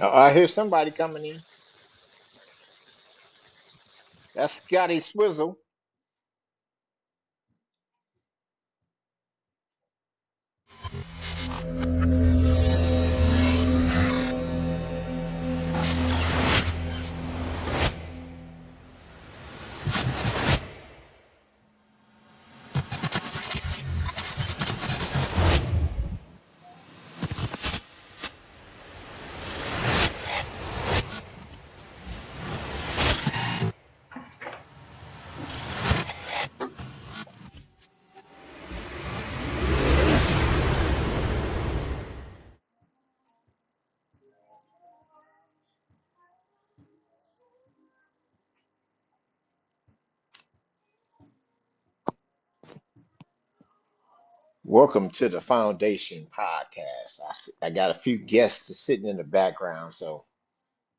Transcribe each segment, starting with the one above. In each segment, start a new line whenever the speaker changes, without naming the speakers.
I hear somebody coming in. That's Scotty Swizzle. Welcome to the Foundation Podcast. I got a few guests sitting in the background,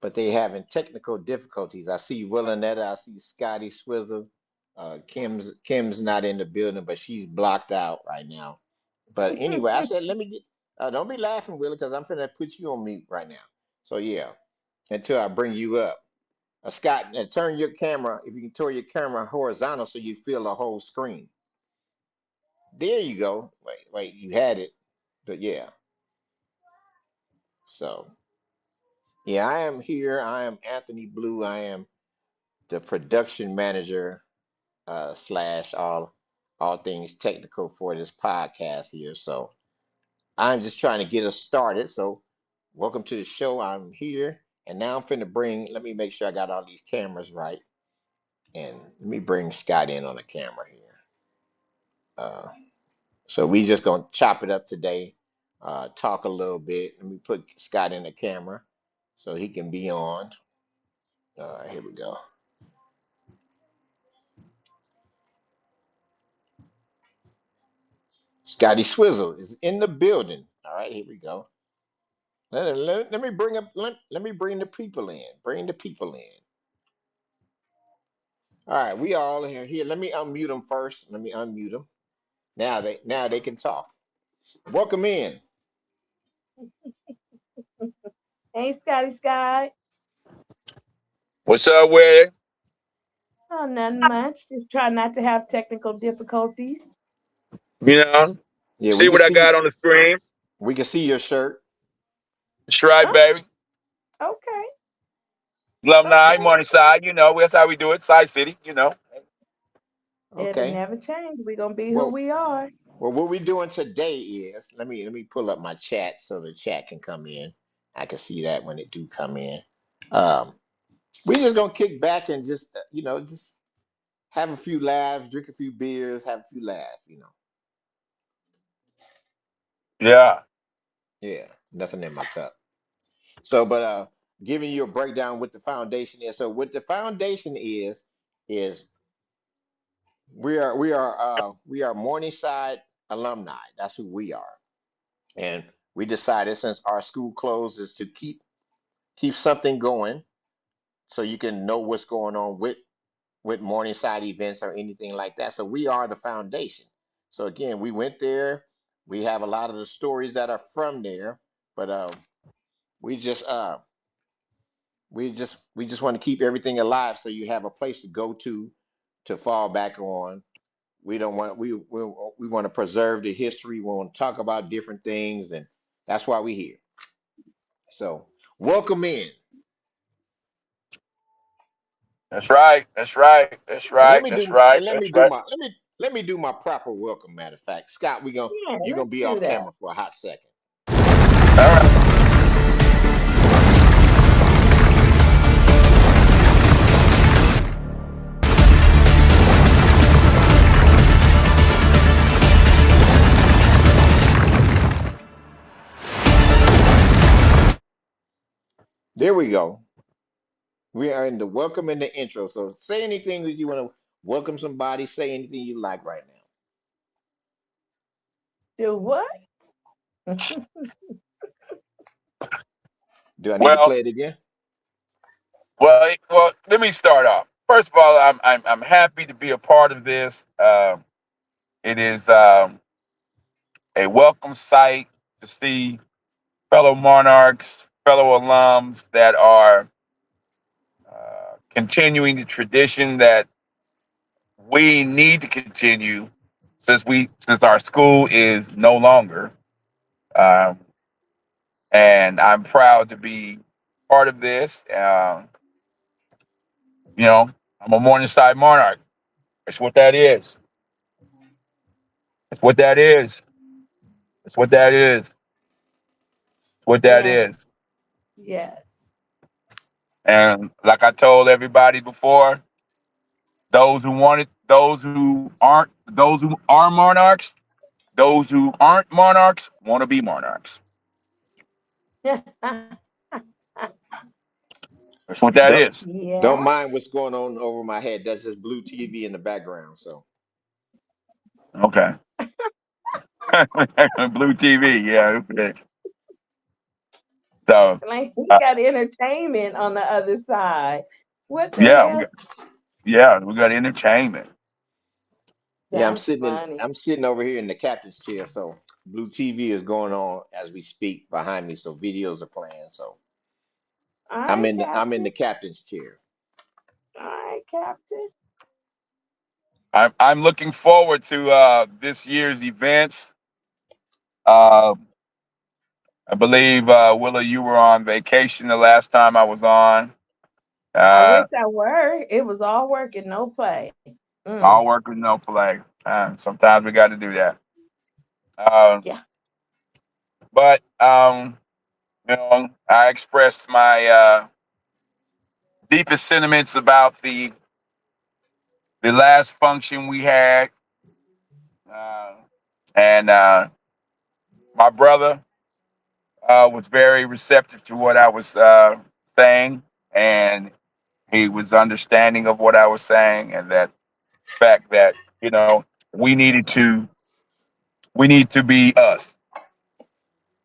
but they having technical difficulties. I see Willinetta, I see Scotty Swizzle. Kim's not in the building, but she's blocked out right now. But anyway, I said, let me get. Don't be laughing, Willie, because I'm finna put you on mute right now. So yeah, until I bring you up. Scott, turn your camera. If you can turn your camera horizontal so you feel the whole screen. There you go. Wait, you had it. But yeah, so yeah, I am here. I am Anthony Blue. I am the production manager slash all things technical for this podcast here. So I'm just trying to get us started. So welcome to the show. I'm here, and now I'm finna bring. Let me make sure I got all these cameras right, and let me bring Scott in on the camera here. Uh, so we just gonna chop it up today. Talk a little bit. Let me put Scott in the camera so he can be on. Here we go. Scotty Swizzle is in the building. All right, here we go. Let me bring up. Let me bring the people in. Bring the people in. All right, we all here. Here, let me unmute them first. Let me unmute them. Now they can talk. Welcome in.
Hey, Scotty Sky.
What's up with it?
Oh, nothing much. Just try not to have technical difficulties.
You know,
Yeah, we
see
can
what I
see.
got on the screen?
We can see your shirt.
That's right,
Oh,
baby.
okay.
Alumni,
Okay.
Morningside, that's how we do it. Side City.
It'll
Okay.
never change. We're going to be who
Well,
we are.
well, what we're doing today is let me pull up my chat so the chat can come in. I can see that when it do come in. Um, we just gonna kick back and just just have a few laughs, drink a few beers, have a few laughs.
Yeah.
Yeah, nothing in my cup. So, but giving you a breakdown what the foundation is. So, what the foundation is we are Morningside alumni. That's who we are, and we decided since our school closes to keep something going, so you can know what's going on with Morningside events or anything like that. So we are the foundation. So again, we went there. We have a lot of the stories that are from there, but we just we just want to keep everything alive so you have a place to go to fall back on. We don't want we want to preserve the history. We want to talk about different things, and that's why we're here. So welcome in.
That's right. That's right. That's
And
right. That's right. That's right.
let me do my proper welcome. Matter of fact, Scott,
Yeah,
you're gonna
let's
be
do
off
that.
camera for a hot second.
All right.
There we go. We are in the welcome and the intro. So say anything that you want to welcome somebody. Say anything you like right now.
Do what?
Do I need to
Well,
play it again?
well. Let me start off. First of all, I'm happy to be a part of this. It is a welcome sight to see fellow monarchs, fellow alums that are continuing the tradition that we need to continue since our school is no longer. Um, and I'm proud to be part of this. I'm a Morningside Monarch. That's what that is. That's what that is. That's what that is. That's what that
Yes,
is.
yes.
And like I told everybody before, those who are monarchs, those who aren't monarchs want to be monarchs. That's what that
Don't
is.
don't
Yeah.
mind what's going on over my head. That's just blue TV in the background. So
Okay. Blue TV. Yeah. Okay. So,
Like we
uh,
got entertainment on the other side. What the
yeah,
hell?
we got entertainment.
yeah,
That's funny.
I'm sitting over here in the captain's chair. So blue TV is going on as we speak behind me. So videos are playing. So
All right,
I'm in
Captain.
the captain's chair.
All right, Captain.
I'm looking forward to this year's events. Uh, I believe Willa, you were on vacation the last time I was on.
I wish
Uh,
I were. It was all work and no play. Mm,
all work with no play. Sometimes we got to do that. Uh,
yeah.
but I expressed my deepest sentiments about the last function we had, uh, and my brother was very receptive to what I was saying, and he was understanding of what I was saying, and that fact that we we need to be us.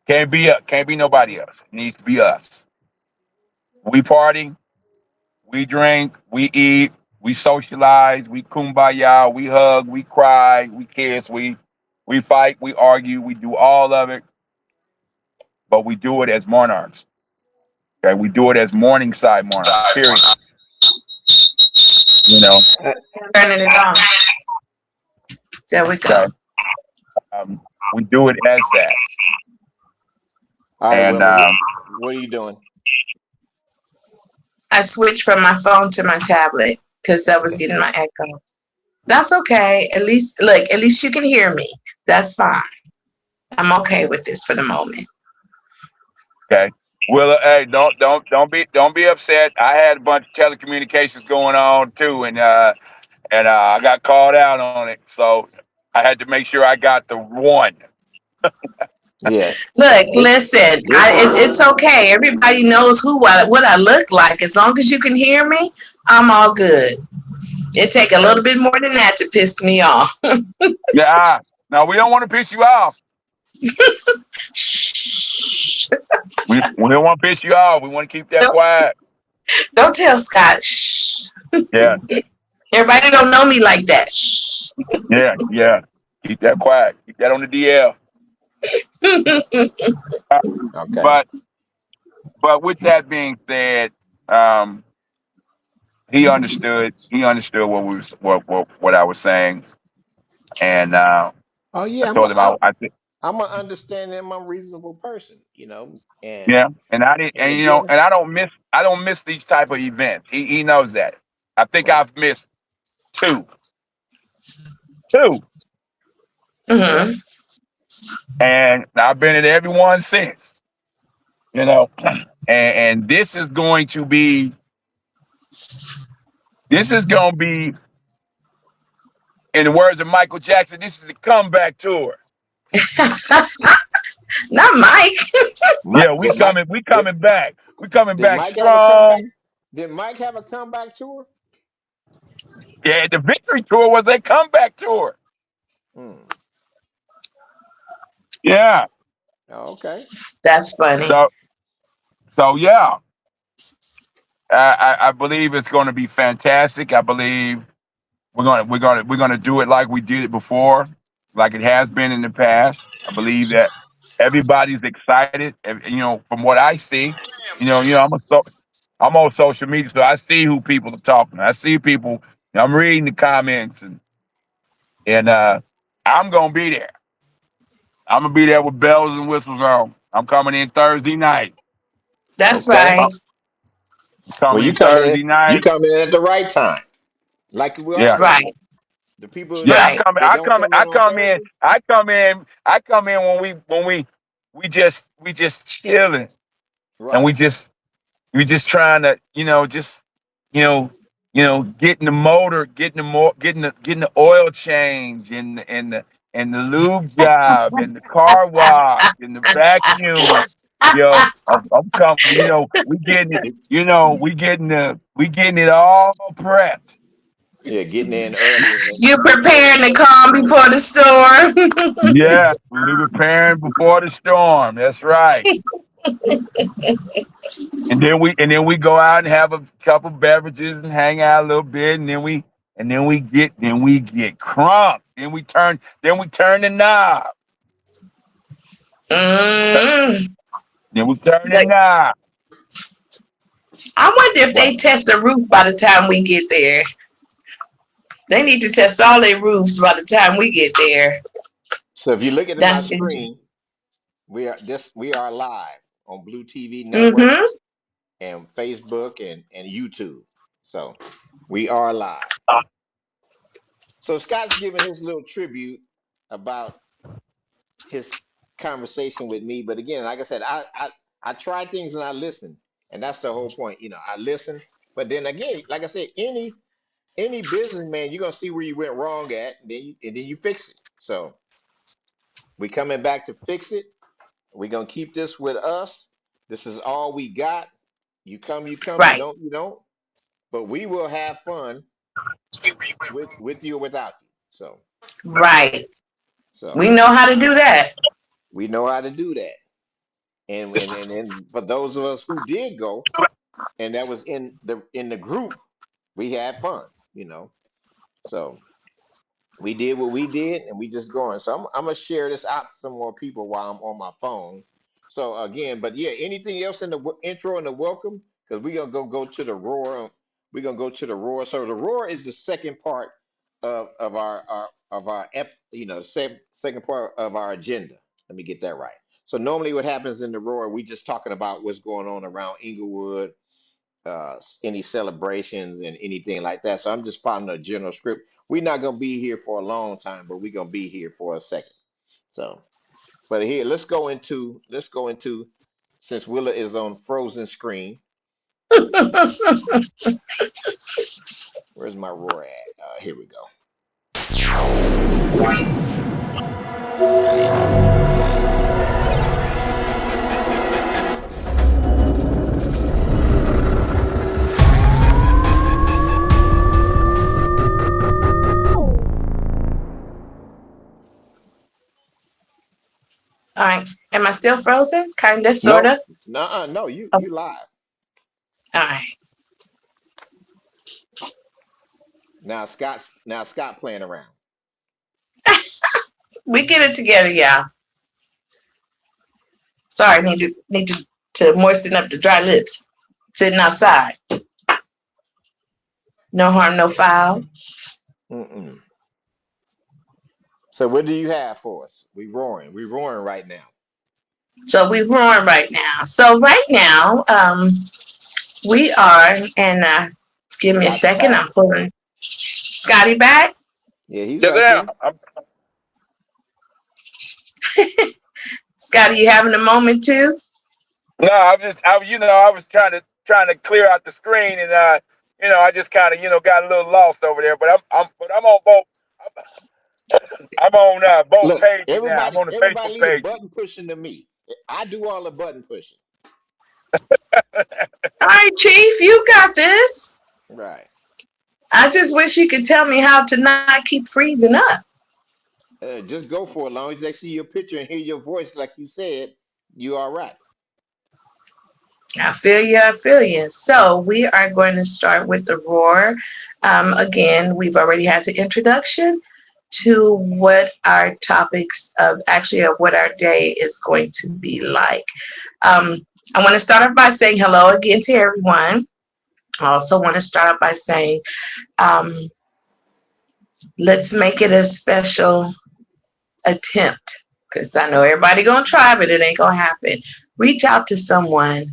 Can't be nobody else. It needs to be us. We party, we drink, we eat, we socialize, we kumbaya, we hug, we cry, we kiss, we fight, we argue, we do all of it, but we do it as monarchs. Okay, we do it as Morningside monarchs. Period. You know.
Uh,
Turning it on. There we go.
Okay. We do it as that,
all right,
and
Willa, what are you doing?
I switched from my phone to my tablet because I was
Okay.
getting my echo. That's okay. At least, look, at least you can hear me. That's fine. I'm okay with this for the moment.
okay. Well, hey, don't be upset. I had a bunch of telecommunications going on too, and I got called out on it, so I had to make sure I got the one.
Yeah,
Look,
it's
listen,
it's
it's okay. Everybody knows what I look like. As long as you can hear me, I'm all good. It take a little bit more than that to piss me off.
Yeah. Now we don't want to piss you off.
Shh.
We don't want to piss you off. We want to keep that
Don't,
quiet.
don't tell Scott. Shh.
Yeah.
Everybody don't know me like that. Shh.
Yeah. Yeah. Keep that quiet. Keep that on the DL. Uh,
okay.
but with that being said, um, he understood. He understood what we was what I was saying, and
Oh
I
yeah,
told him I think
I'm an understanding, I'm a reasonable person, you know,
yeah, and I didn't,
and
and
again,
I don't miss these type of events. He knows that. I think
right,
I've missed two, two,
right.
Hmm.
and I've been at every one since. You know, and this is going to be, in the words of Michael Jackson, this is the comeback tour.
Not Mike.
Yeah,
Mike,
we
did,
coming back. We coming
did
back
Mike have a comeback?
strong.
Did Mike have a comeback tour?
Yeah, the victory tour was a comeback tour.
Hmm.
Yeah.
Oh, okay.
That's funny.
So yeah, I believe it's going to be fantastic. I believe we're gonna do it like we did it before, like it has been in the past. I believe that. Everybody's excited. From what I see, I'm on social media, so I see who people are talking. I see people. I'm reading the comments, and I'm gonna be there. I'm gonna be there with bells and whistles on. I'm coming in Thursday night.
That's
Okay.
I'm
right.
Well,
coming
you
in
come in.
Thursday
You
night.
come in at the right time, like we
Yeah,
always do.
Right.
The people
yeah.
Right.
that don't come in
I
on
come in.
Thursday,
I come in when we just chilling and
right?
we just trying to, you know, getting the motor, getting the oil change and the lube job and the car wash and the vacuum. I'm coming. We getting it. We getting it all prepped.
Yeah, getting in early and
You
before the
preparing the
storm.
calm before the storm.
Yeah, we preparing before the storm. That's right. And then we go out and have a couple beverages and hang out a little bit, and then we get crunk. Then we turn the knob.
Mm.
Then we turn the
Like,
knob.
I wonder if
Right.
they test the roof by the time we get there. They need to test all their roofs by the time we get there.
So if you look at my
That's
screen, we are live on Blue TV Network
mm-hmm.
and Facebook and YouTube. So we are live. So Scott's giving his little tribute about his conversation with me. But again, like I said, I try things and I listen, and that's the whole point. I listen. But then again, like I said, any businessman, you're gonna see where you went wrong at, and then you fix it. So we coming back to fix it. We're gonna keep this with us. This is all we got. You come, you come. You
Right.
don't, you don't. But we will have fun with you or without you. So
Right.
so
We know how to do that.
we know how to do that. And for those of us who did go, and that was in the group, we had fun. You know. So we did what we did, and we just going. So I'm gonna share this out to some more people while I'm on my phone. So again, but yeah, anything else in the intro and the welcome? Because we're gonna go to the roar. We're gonna go to the roar. So the roar is the second part of second part of our agenda. Let me get that right. So normally, what happens in the roar, we just talking about what's going on around Inglewood, any celebrations and anything like that. So I'm just following a general script. We're not gonna be here for a long time, but we're gonna be here for a second. So, but here, let's go into since Willa is on frozen screen. Where's my roar at? Here we go.
All right. Am I still frozen? Kinda,
No,
sorta.
no, you
Oh,
you live
all right.
now. Scott playing around.
We get it together, y'all. Sorry, need to moisten up the dry lips. Sitting outside. No harm, no foul.
Mm-mm. So what do you have for us? We roaring right now.
So we roaring right now. So right now, we are, and give me a
Scott's
second.
back.
I'm pulling Scotty back.
Yeah, he's
Yes,
right
I
there.
am.
Scotty, you having a moment too?
No, I was trying to clear out the screen, and I just kind of, got a little lost over there. But I'm on both. I'm on both
Look,
pages now. I'm
everybody,
on the
everybody
Facebook
leave the
page.
button pushing to me. I do all the button pushing.
All right, Chief, you got this.
Right.
I just wish you could tell me how to not keep freezing up.
Just go for it. As long as they see your picture and hear your voice, like you said, you all right.
I feel you. I feel you. So we are going to start with the roar. Again, we've already had the introduction to what our topics of what our day is going to be like. I want to start off by saying hello again to everyone. I also want to start off by saying, um, let's make it a special attempt, because I know everybody gonna try, but it ain't gonna happen. Reach out to someone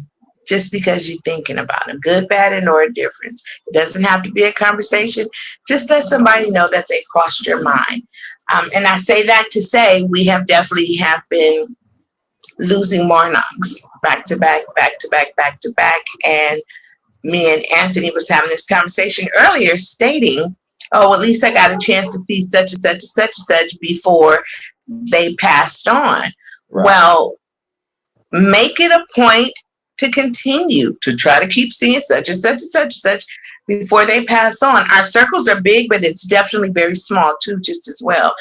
just because you're thinking about them, good, bad, and or indifference. It doesn't have to be a conversation. Just let somebody know that they crossed your mind. And I say that to say we have definitely have been losing monarchs back to back, back to back, back to back, and me and Anthony was having this conversation earlier, stating, "Oh, at least I got a chance to see such and such and such and such before they passed on."
Right.
Well, make it a point to continue to try to keep seeing such and such and such and such before they pass on. Our circles are big, but it's definitely very small too, just as well.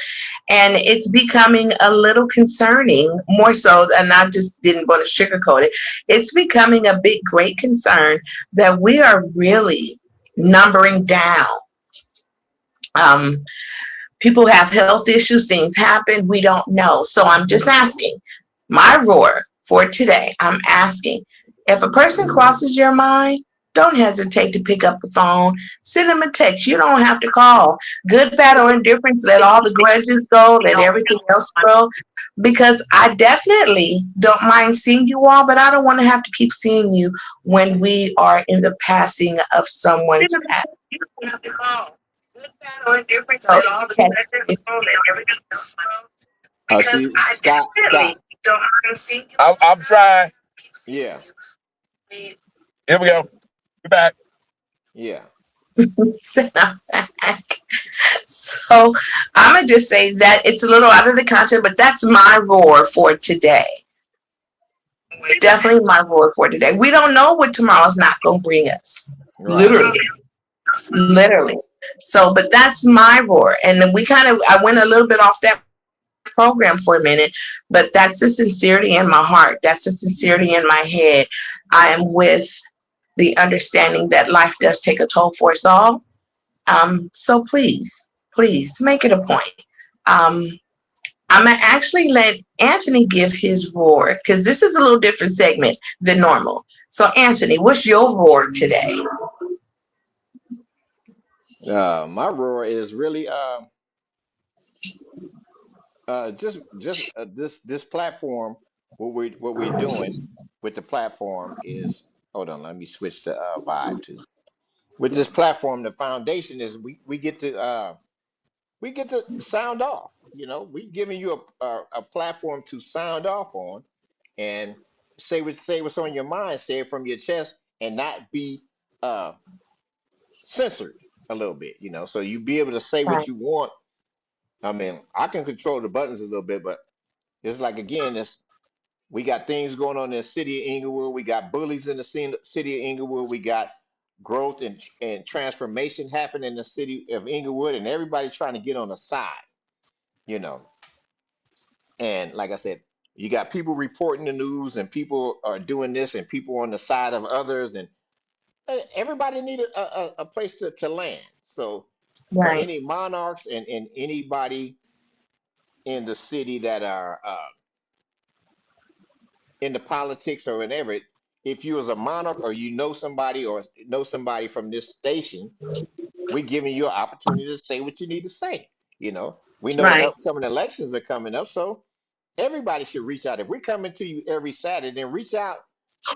And it's becoming a little concerning, more so, and I just didn't want to sugarcoat it. It's becoming a big, great concern that we are really numbering down. Um, People have health issues, things happen, we don't know. So I'm just asking, my roar for today, I'm asking, if a person crosses your mind, don't hesitate to pick up the phone, send them a text. You don't have to call. Good, bad, or indifference, let all the grudges go, let everything else go. Because I definitely don't mind seeing you all, but I don't want to have to keep seeing you when we are in the passing of someone's path. You don't have to call. Good, bad, or indifference, so let all the grudges go, let everything else go. Because
See,
I
Scott,
definitely
Scott.
don't mind seeing you.
I'm trying.
Keep seeing
Yeah,
you.
Here we go. We're back.
yeah.
So I'm gonna just say that it's a little out of the context, but that's my roar for today. Definitely my roar for today. We don't know what tomorrow's not gonna bring us.
Right.
Literally. Literally. So, but that's my roar. And then I went a little bit off that program for a minute, but that's the sincerity in my heart. That's the sincerity in my head. I am with the understanding that life does take a toll for us all. So please, please make it a point. Um, I'm gonna actually let Anthony give his roar because this is a little different segment than normal. So, Anthony, what's your roar today?
My roar is really just this platform. What we're doing with the platform is, hold on. Let me switch the vibe to with this platform. The foundation is we get to sound off. We giving you a platform to sound off on and say what's on your mind, say it from your chest, and not be uh, censored a little bit. So you be able to say what
Right,
you want. I mean, I can control the buttons a little bit, but it's like again, we got things going on in the city of Inglewood. We got bullies in the city of Inglewood. We got growth and transformation happening in the city of Inglewood, and everybody's trying to get on the side, you know. And like I said, you got people reporting the news, and people are doing this, and people on the side of others, and everybody need a place to land. So for
right,
any monarchs and anybody in the city that are in the politics or whatever, if you as a monarch or you know somebody from this station, we're giving you an opportunity to say what you need to say. We know the
right,
upcoming elections are coming up, so everybody should reach out. If we're coming to you every Saturday, then reach out.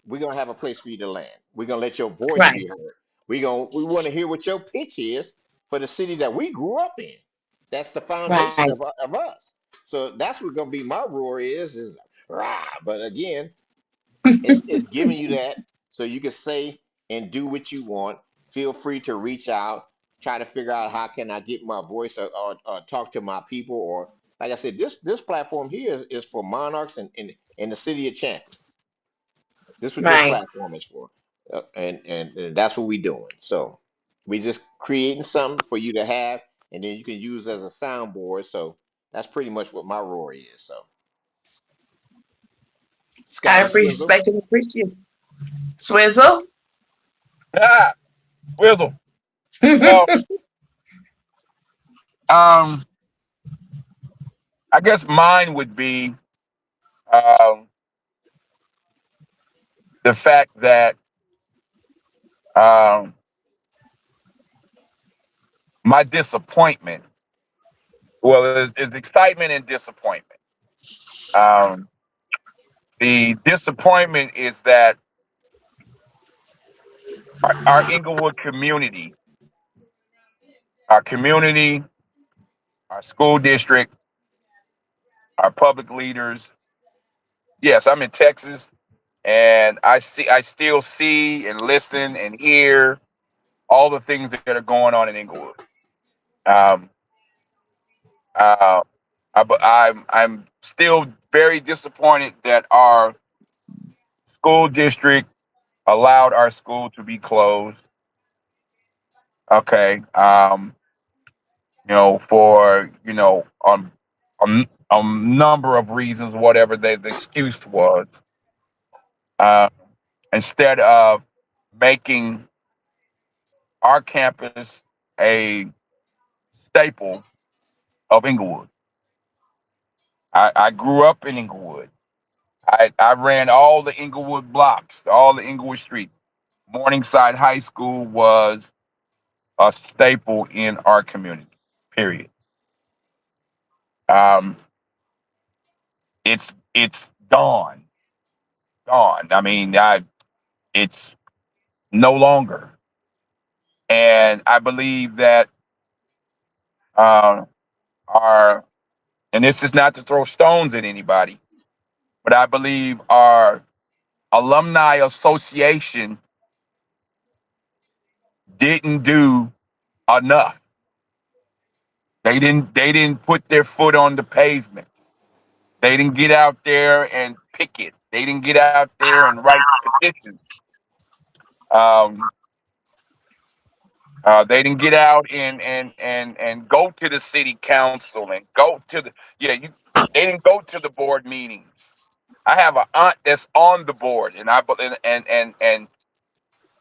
We're gonna have a place for you to land. We're gonna let your voice
right,
be heard. We want to hear what your pitch is for the city that we grew up in. That's the
right,
foundation of us. So that's what gonna be my roar is rah. But again, it's giving you that so you can say and do what you want. Feel free to reach out, try to figure out how can I get my voice or talk to my people, or like I said, this platform here is for monarchs and the city of champions. This is what this
right.
platform is for, and that's what we're doing. So we just creating something for you to have, and then you can use as a soundboard. So that's pretty much what my roar is. So
I
Scotty Swizzle.
respect and appreciate it. Swizzle.
Ah, Wizzle. Well, um, I guess mine would be um, the fact that um, my disappointment, well, is excitement and disappointment. Um, the disappointment is that our Inglewood community, our community, our school district, our public leaders. Yes, I'm in Texas, and I still see and listen and hear all the things that are going on in Inglewood. Um, uh, I'm still very disappointed that our school district allowed our school to be closed. Okay, for a number of reasons, whatever the excuse was. Uh, Instead of making our campus a staple of Inglewood. I grew up in Inglewood. I ran all the Inglewood blocks, all the Inglewood Street. Morningside High School was a staple in our community. Period. Um, it's gone, gone. I mean, it's no longer, and I believe that uh, our and this is not to throw stones at anybody, but I believe our alumni association didn't do enough. They didn't put their foot on the pavement. They didn't get out there and picket. They didn't get out there and write petitions. Um, they didn't get out and go to the city council and go to the yeah. They didn't go to the board meetings. I have an aunt that's on the board, and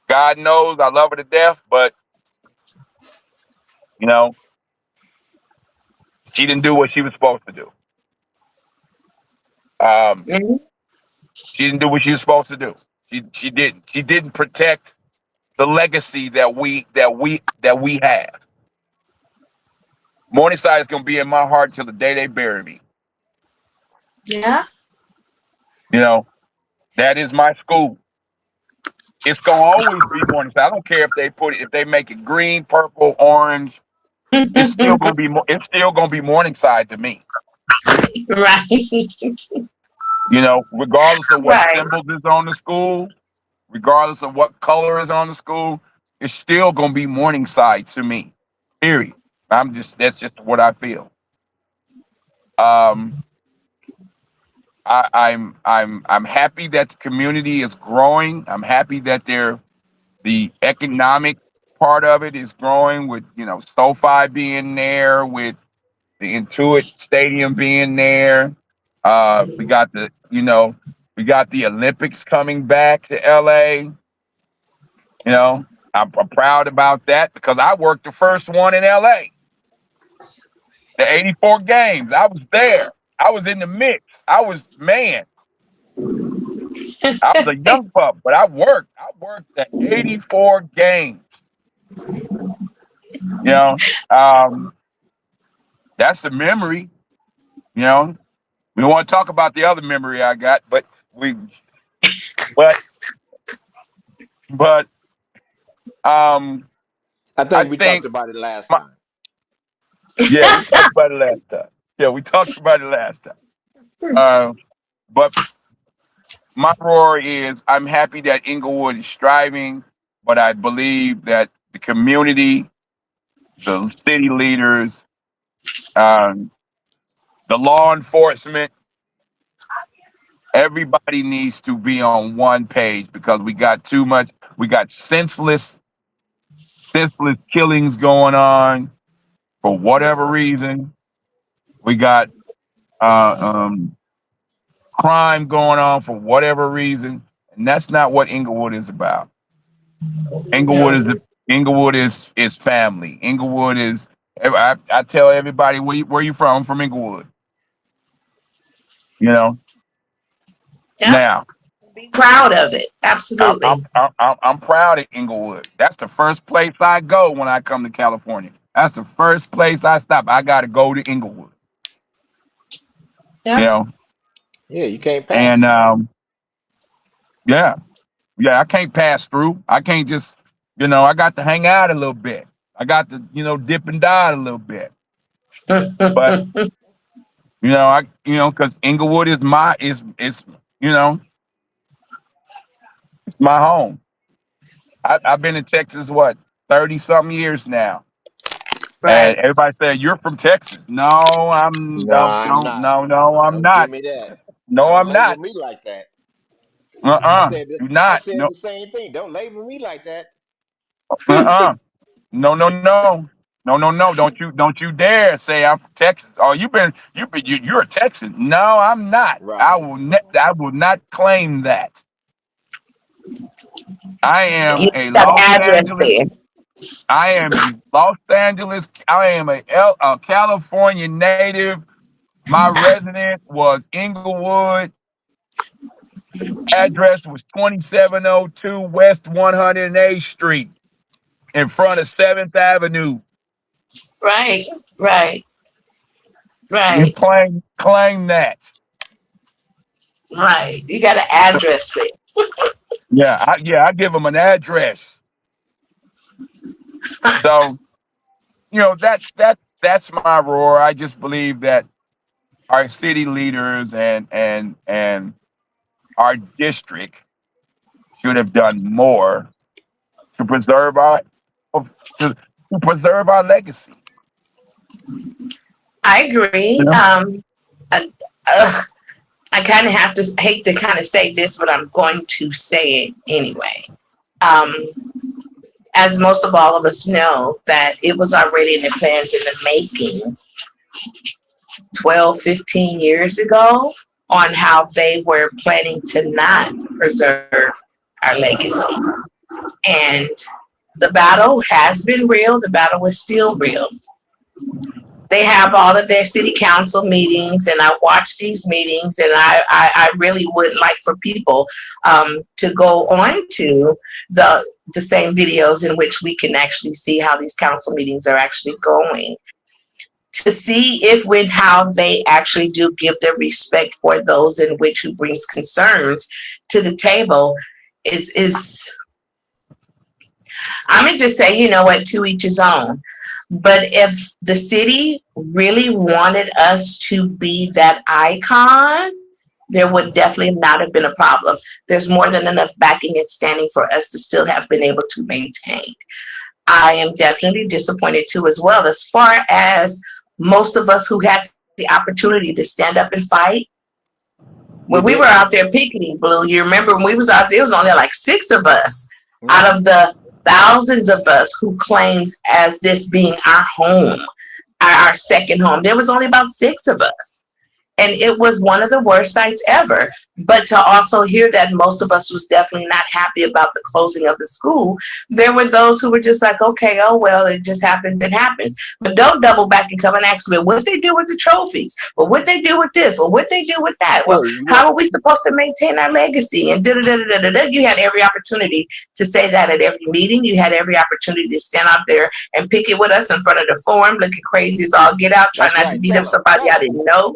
God knows I love her to death, but you know she didn't do what she was supposed to do. Um,
Mhm.
she didn't do what she was supposed to do. She didn't protect the legacy that we have. Morningside is gonna be in my heart till the day they bury me.
Yeah.
You know, that is my school. It's gonna always be Morningside. I don't care if they make it green, purple, orange. It's still gonna be Morningside to me.
Right.
Regardless of what
Right.
symbols is on the school, regardless of what color is on the school, it's still gonna be Morningside to me. Period. That's just what I feel. Um, I'm happy that the community is growing. I'm happy that the economic part of it is growing with SoFi being there, with the Intuit Stadium being there. We got the Olympics coming back to LA. I'm proud about that because I worked the first one in LA, the '84 games. I was there. I was in the mix. I was a young pup, but I worked. I worked the '84 games. You know, um, that's a memory. You know, we don't want to talk about the other memory I got, but but um,
I
I
think we talked
think
about it last
my
time.
yeah, we talked about it last time. Yeah, we talked about it last time. But my roar is I'm happy that Inglewood is striving, but I believe that the community, the city leaders, um, the law enforcement, everybody needs to be on one page because we got too much. We got senseless killings going on for whatever reason. We got uh, um, crime going on for whatever reason, and that's not what Inglewood is about. Inglewood is
No.
Inglewood is family. Inglewood is. I tell everybody where you from. I'm from Inglewood. You know,
Yep.
now
Be proud of it. Absolutely.
I'm proud of Inglewood. That's the first place I go when I come to California. That's the first place I stop. I got to go to Inglewood. You
Yep.
know,
Yeah, you can't pass
and
it.
yeah, yeah, I can't pass through. I can't just, I got to hang out a little bit. I got to, dip and dive a little bit. But because Inglewood is you know, it's my home. I've been in Texas 30 something years now, and
Right.
everybody said you're from Texas. No, I'm
No, I'm not.
no, I'm
Don't give
not.
me that.
No,
Don't
I'm
label
not.
me like that.
Uh-uh. Do
I
not.
said
No.
the same thing. Don't label me like that.
Uh-uh. No, no, no. No, no, no. Don't you dare say I'm from Texas. Oh, you're a Texan. No, I'm not.
Right.
I will not claim that. I am
You
a
just got an
Los
address
Angeles.
there.
I am a Los Angeles. I am a California native. My residence was Inglewood. Address was 2702 West 108th Street in front of 7th Avenue.
Right. Right.
You
Right.
claim that.
Right. You got an address there.
Yeah, I give them an address. So, that's my roar. I just believe that our city leaders and our district should have done more to preserve to, to preserve our legacy.
I agree.
You know?
I, ugh, I kind of have to hate to kind of say this, but I'm going to say it anyway. Um, as most of all of us know, that it was already in the plans in the making 12, 15 years ago on how they were planning to not preserve our legacy. And the battle has been real. The battle is still real. They have all of their city council meetings, and I watch these meetings, and I really would like for people to go on to the same videos in which we can actually see how these council meetings are actually going, to see if when how they actually do give their respect for those in which who brings concerns to the table is I'm gonna just say, you know what, to each his own. But if the city really wanted us to be that icon, there would definitely not have been a problem. There's more than enough backing and standing for us to still have been able to maintain. I am definitely disappointed too, as well, as far as most of us who had the opportunity to stand up and fight.
We
When we were
didn't.
out there picketing, Blue, you remember when we was out there, it was only like 6 of us
Right.
out of the thousands of us who claims as this being our home, our second home. There was only about 6 of us. And it was one of the worst sights ever. But to also hear that most of us was definitely not happy about the closing of the school, there were those who were just like, okay, oh well, it just happens, it happens. But don't double back and come and ask me what they do with the trophies, well, what they do with this, well, what they do with that, well,
Well, you
how
want
are we supposed to maintain our legacy? And da da da da da da. You had every opportunity to say that at every meeting. You had every opportunity to stand out there and pick it with us in front of the forum, looking crazy as all get out, trying
that's
not to
right.
beat up
Tell them.
somebody
Tell
I
them.
didn't know.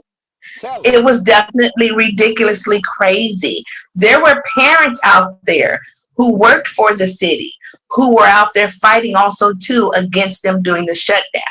Tell them.
It was definitely ridiculously crazy. There were parents out there who worked for the city who were out there fighting also too against them during the shutdown.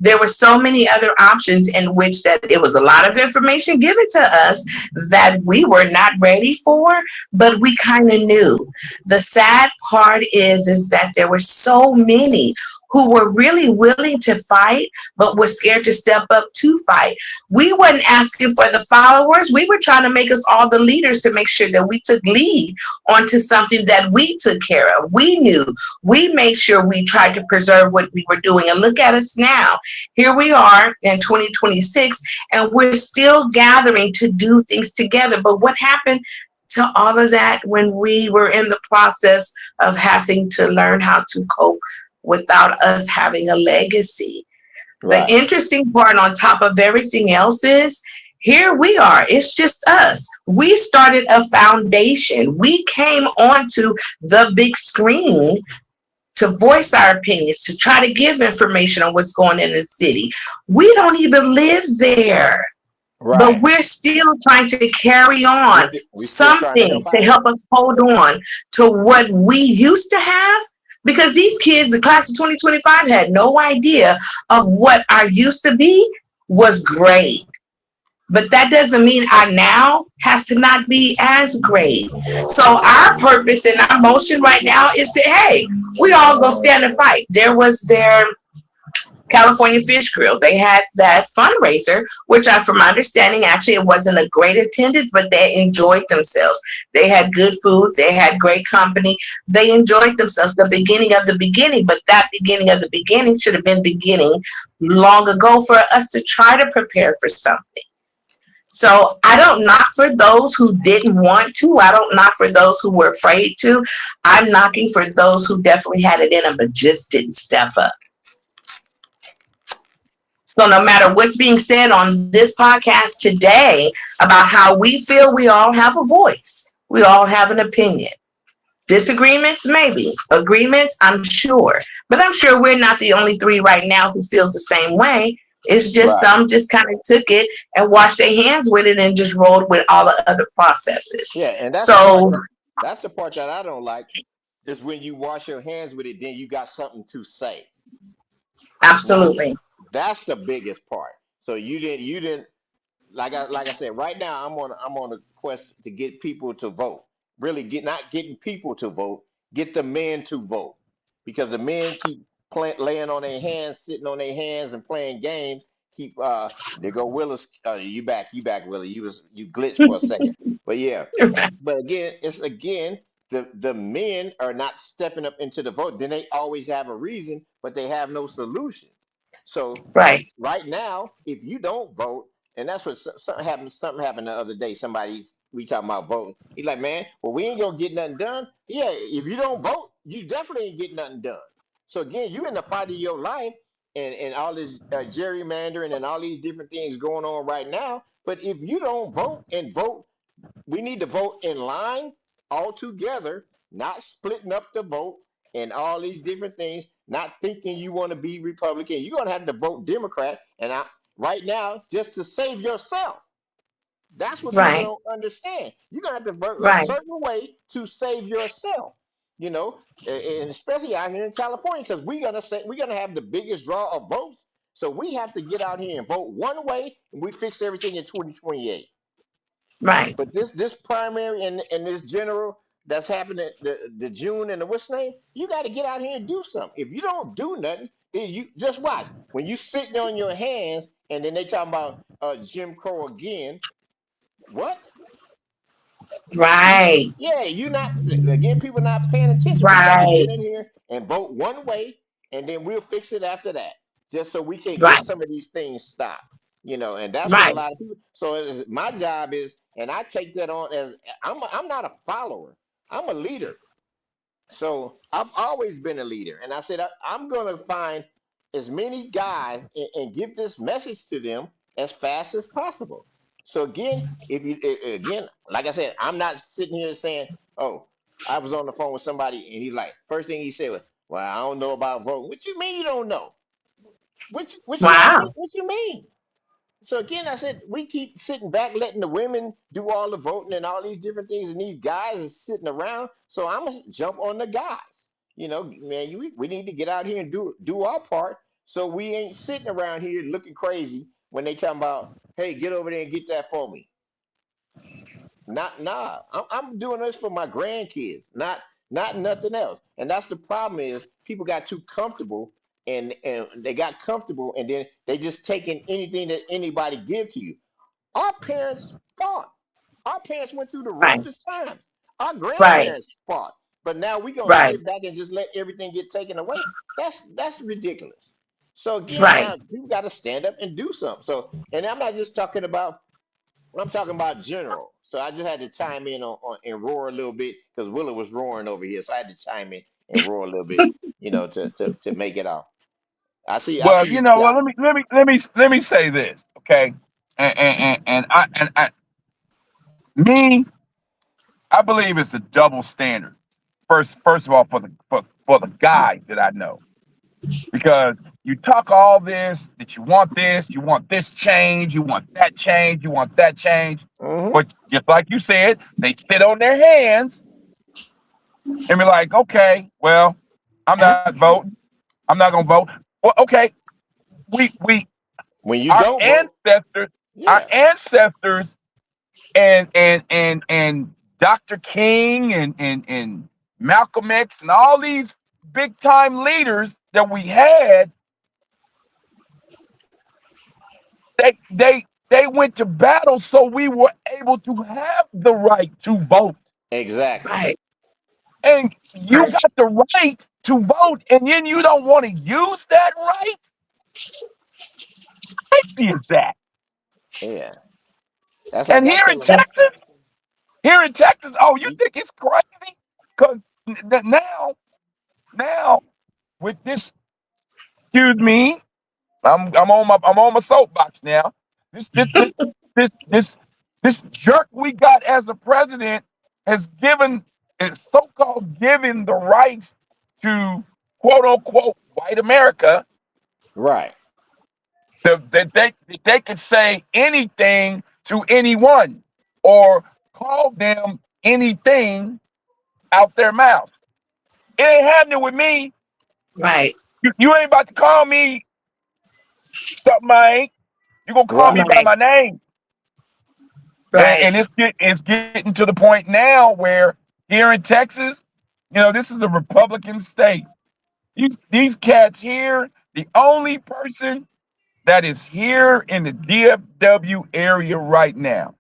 There were so many other options in which that it was a lot of information given to us that we were not ready for, but we kind of knew. The sad part is that there were so many who were really willing to fight but were scared to step up to fight. We wasn't asking for the followers. We were trying to make us all the leaders to make sure that we took lead onto something that we took care of. We knew. We made sure we tried to preserve what we were doing. And look at us now. Here we are in 2026, and we're still gathering to do things together. But what happened to all of that when we were in the process of having to learn how to cope without us having a legacy? The
Right.
interesting part on top of everything else is here we are. It's just us. We started a foundation. We came onto the big screen to voice our opinions, to try to give information on what's going on in the city. We don't even live there, but
Right.
we're still trying to carry on
We still trying to
something
help
to
out.
help us hold on to what we used to have. Because these kids, the class of 2025, had no idea of what our used to be was great. But that doesn't mean our now has to not be as great. So our purpose and our motion right now is to, hey, we all go stand and fight. There was their California Fish Grill. They had that fundraiser, which from my understanding, actually, it wasn't a great attendance, but they enjoyed themselves. They had good food. They had great company. They enjoyed themselves. The beginning of the beginning, but that beginning of the beginning should have been beginning long ago for us to try to prepare for something. So I don't knock for those who didn't want to. I don't knock for those who were afraid to. I'm knocking for those who definitely had it in them but just didn't step up. So no matter what's being said on this podcast today about how we feel, we all have a voice. We all have an opinion. Disagreements, maybe. Agreements, I'm sure. But I'm sure we're not the only three right now who feels the same way. It's just
Right.
some just kind of took it and washed their hands with it and just rolled with all the other processes.
Yeah, and that's the part
So,
that's the part that I don't like. Is when you wash your hands with it, then you got something to say. Now,
absolutely.
that's the biggest part. So you didn't like I said, right now I'm on a quest to get people to vote. Really get not getting people to vote, get the men to vote. Because the men keep laying on their hands, sitting on their hands and playing games. Keep there go Willis. You back, Willie. You glitched for a second. But yeah. But again, it's again the men are not stepping up into the vote. Then they always have a reason, but they have no solution. So
Right,
right now, if you don't vote, and that's what something happened. Something happened the other day. Somebody's we talking about voting. He's like, man, well, we ain't gonna get nothing done. Yeah, if you don't vote, you definitely ain't getting nothing done. So again, you in the fight of your life, and all this gerrymandering and all these different things going on right now. But if you don't vote and vote, we need to vote in line all together, not splitting up the vote and all these different things, not thinking you want to be Republican. You're going to have to vote Democrat. And right now, just to save yourself. That's what people
right,
don't understand. You're going to have to vote a
right,
certain way to save yourself. You know, and especially out here in California, because we're gonna have the biggest draw of votes. So we have to get out here and vote one way, and we fix everything in 2028.
right,
But this primary and this general that's happening the June and the what's name, you got to get out here and do something. If you don't do nothing, then you just watch. When you sitting on your hands and then they talking about Jim Crow again, what?
right,
Yeah, you not again. People not paying attention. We got to
right,
get in here and vote one way, and then we'll fix it after that, just so we can get
right,
some of these things stopped. You know, and that's what a
right,
lot of people. So my job is, and I take that on as I'm not a follower. I'm a leader. So I've always been a leader, and I said I'm going to find as many guys and give this message to them as fast as possible. So again, if you again, like I said, I'm not sitting here saying, "Oh, I was on the phone with somebody," and he's like, first thing he said was, "Well, I don't know about voting." What you mean you don't know? What you don't
wow,
mean? What you mean? So again, I said we keep sitting back, letting the women do all the voting and all these different things, and these guys are sitting around. So I'm gonna jump on the guys. You know, man, we need to get out here and do our part, so we ain't sitting around here looking crazy when they talking about, hey, get over there and get that for me. Not nah. I'm doing this for my grandkids, not nothing else. And that's the problem is people got too comfortable and they got comfortable and then they just taking anything that anybody give to you. Our parents fought. Our parents went through the
right,
roughest times. Our
right,
grandparents fought. But now we gonna
right,
sit back and just let everything get taken away. That's ridiculous. So again,
right,
now people got to stand up and do something. So, and I'm not just talking about I'm talking about general. So I just had to chime in on and roar a little bit because Willa was roaring over here. So I had to chime in and roar a little bit, you know, to make it off. I
Well,
see
you
you
know,
got
well, let me say this, okay? And me, I believe it's a double standard. First of all, for the guy that I know, because you talk all this, you want this change, you want that change, you want that change,
Hmm.
but just like you said, they sit on their hands and be like, okay, well, I'm
Yep.
not voting. I'm not gonna vote. Well, okay, we
When you
our
don't vote,
ancestors, our
yeah,
ancestors, and Dr. King and Malcolm X and all these big time leaders that we had, they went to battle so we were able to have the right to vote.
exactly.
Right.
And you
Right.
got the right to vote, and then you don't want to use that right? Crazy is that?
Yeah, that's
And
like I tell them.
Just
here in Texas, oh, you think it's crazy? Because now with this, excuse me, I'm on my soapbox now. This this this this this jerk we got as a president has given is so-called given the rights to quote unquote white America
Right,
that they could say anything to anyone or call them anything out their mouth. It ain't happening with me.
right.
You ain't about to call me something I ain't. You gonna call me
right,
by
Right.
my name. And
Right.
it's getting to the point now where here in Texas, this is a Republican state. These cats here, the only person that is here in the DFW area right now,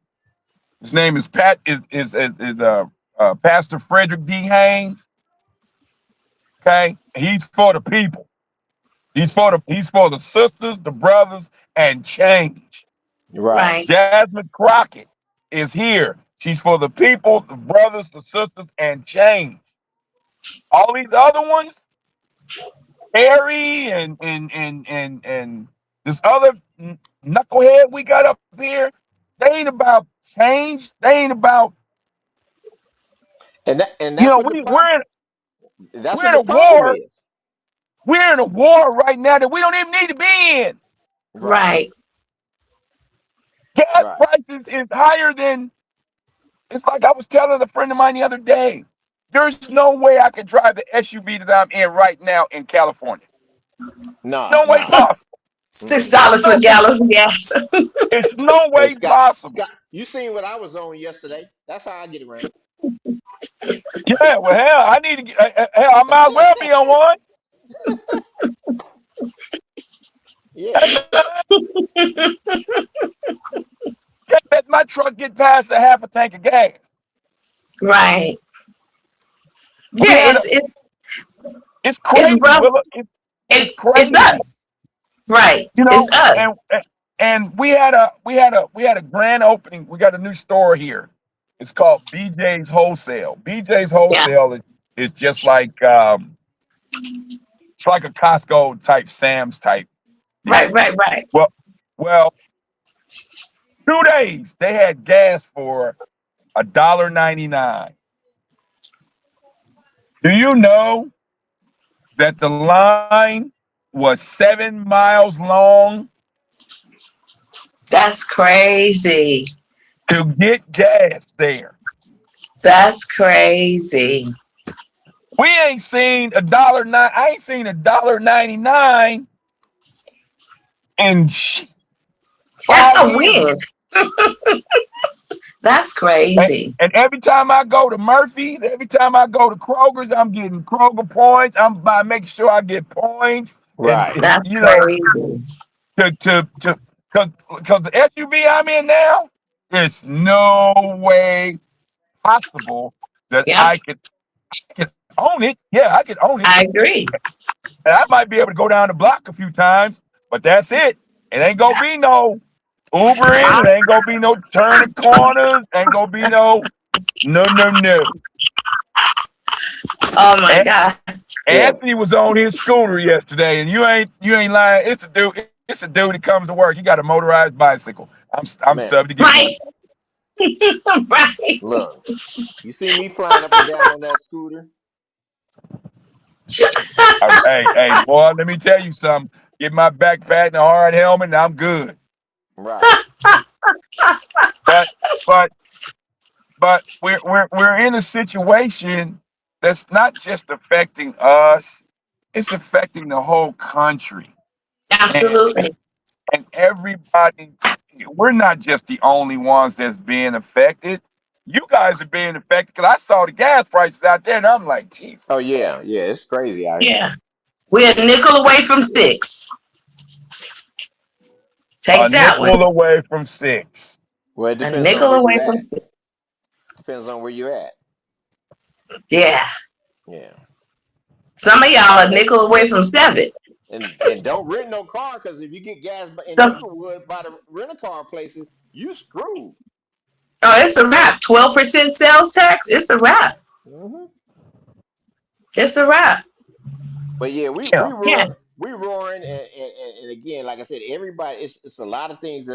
his name is Pastor Frederick D. Haynes. Okay, he's for the people. He's for the sisters, the brothers, and change.
right.
Right.
Jasmine Crockett is here. She's for the people, the brothers, the sisters, and change. All these other ones, Harry and this other knucklehead we got up here, they ain't about change. They ain't about
And that's what the
we
problem. That's
we're
what
in
the
a
problem
war.
is.
We're in a war right now that we don't even need to be in.
Right,
Right.
Gas
right.
prices is higher than it's like I was telling a friend of mine the other day. There's no way I could drive the SUV that I'm in right now in California.
Nah,
No way
nah.
possible.
Six
Mm-mm.
dollars
No,
a gallon of gas.
it's no
Hey,
way possible.
Scott, you seen what I was on yesterday? That's how I get around.
Yeah, well, hell, I need to get, hell, I might as well be on one.
Yeah,
Can't let my truck get past a half a tank of gas.
Right.
We
Yeah,
had a, it's
it's
crazy,
rough.
Willa. It's
It's
crazy,
us. Right.
you
It's
know.
us.
And we had a grand opening. We got a new store here. It's called BJ's Wholesale. BJ's
Yeah.
Wholesale is just like it's like a Costco type, Sam's type
Right,
deal.
right, right.
Well, 2 days they had gas for $1.99. Do you know that the line was 7 miles long
That's crazy.
to get gas there?
That's crazy.
We ain't seen a dollar nine. I ain't seen $1.99 in 5 years.
Win. That's
And,
crazy.
and every time I go to Murphy's, every time I go to Kroger's, I'm getting Kroger points. I'm by making sure I get points, and,
right.
and
That's
you know,
crazy.
to because the SUV I'm in now, there's no way possible that
Yep.
I could own it. Yeah, I could own it,
I agree.
and I might be able to go down the block a few times, but that's it. It ain't gonna be no Ubering. It ain't gonna be no turning corners. Ain't gonna be no.
Oh my
An-
God.
Yeah,
Anthony was on his scooter yesterday, and you ain't lying. It's a dude. It's a dude that comes to work. He got a motorized bicycle. I'm
Man,
sub to get one.
Right. Right.
look, you see me flying up and down on that scooter,
Hey, boy, let me tell you something. Get my backpack and a hard helmet, and I'm good.
right?
But but we're in a situation that's not just affecting us; it's affecting the whole country, and
Absolutely.
and everybody. We're not just the only ones that's being affected. You guys are being affected because I saw the gas prices out there, and I'm like,
Oh
Jesus, man,
yeah, yeah, it's crazy out here.
Yeah. We're a nickel away from six.
a
Take that one.
nickel away from six.
Well, it
A
depends on
nickel
where you
away from
at.
six.
Depends on where you at.
Yeah.
Yeah,
Some of y'all a
and
nickel away from seven.
and don't rent no car because if you get gas in
So,
Inglewood by the rental car places, you screwed.
oh, it's a wrap. 12% sales tax. It's a wrap.
Hmm.
It's a wrap.
But yeah,
Yeah.
Yeah.
we roaring, and again, like I said, everybody, it's a lot of things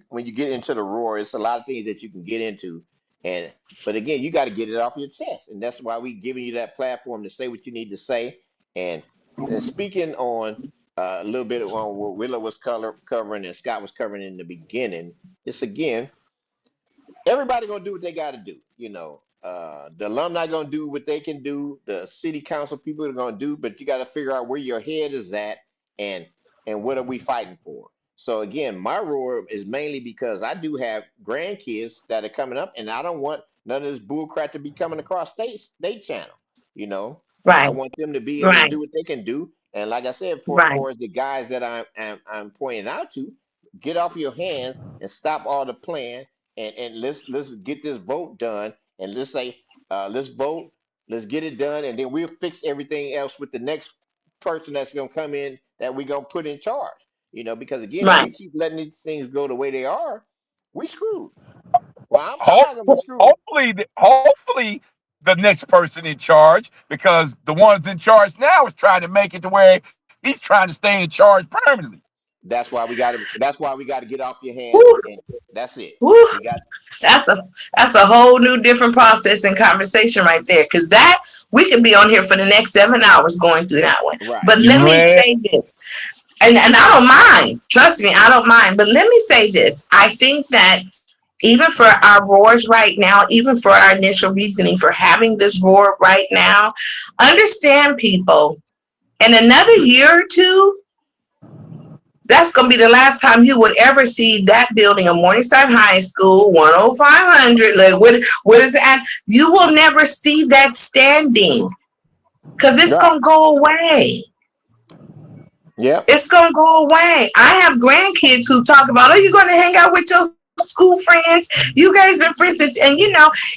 when you get into the roar, it's a lot of things that you can get into, and but again, you got to get it off your chest, and that's why we giving you that platform to say what you need to say, and speaking on a little bit on what Willow was covering and Scott was covering in the beginning. It's again, everybody gonna do what they got to do. The alumni gonna do what they can do. The city council people are gonna do, but you got to figure out where your head is at and what are we fighting for. So again, my roar is mainly because I do have grandkids that are coming up, and I don't want none of this bullcrap to be coming across state channel. You know, I
Right.
want them to be able to
Right.
do what they can do. And like I said,
Right.
for as the guys that I'm pointing out to, get off your hands and stop all the playing and let's get this vote done and let's say let's vote, let's get it done, and then we'll fix everything else with the next person that's gonna come in that we're gonna put in charge. Because again, if we
Right.
keep letting these things go the way they are, we screwed. Well, I'm
Ho-
not gonna be screwed.
hopefully, the next person in charge, because the ones in charge now is trying to make it to where he's trying to stay in charge permanently.
That's why we gotta get off your hands,
Woo,
and that's it.
woo.
We got
That's a that's a whole new different process and conversation right there. Cause that we could be on here for the next 7 hours going through that one.
right.
But let me
Man,
say this. And I don't mind. Trust me, I don't mind. But let me say this. I think that even for our roars right now, even for our initial reasoning for having this roar right now, understand people in another year or two, that's going to be the last time you would ever see that building of Morningside High School, 10500. Like, what is that? You will never see that standing because it's
Right.
going to go away.
Yep.
It's going to go away. I have grandkids who talk about, are you going to hang out with your school friends? You guys been friends since, and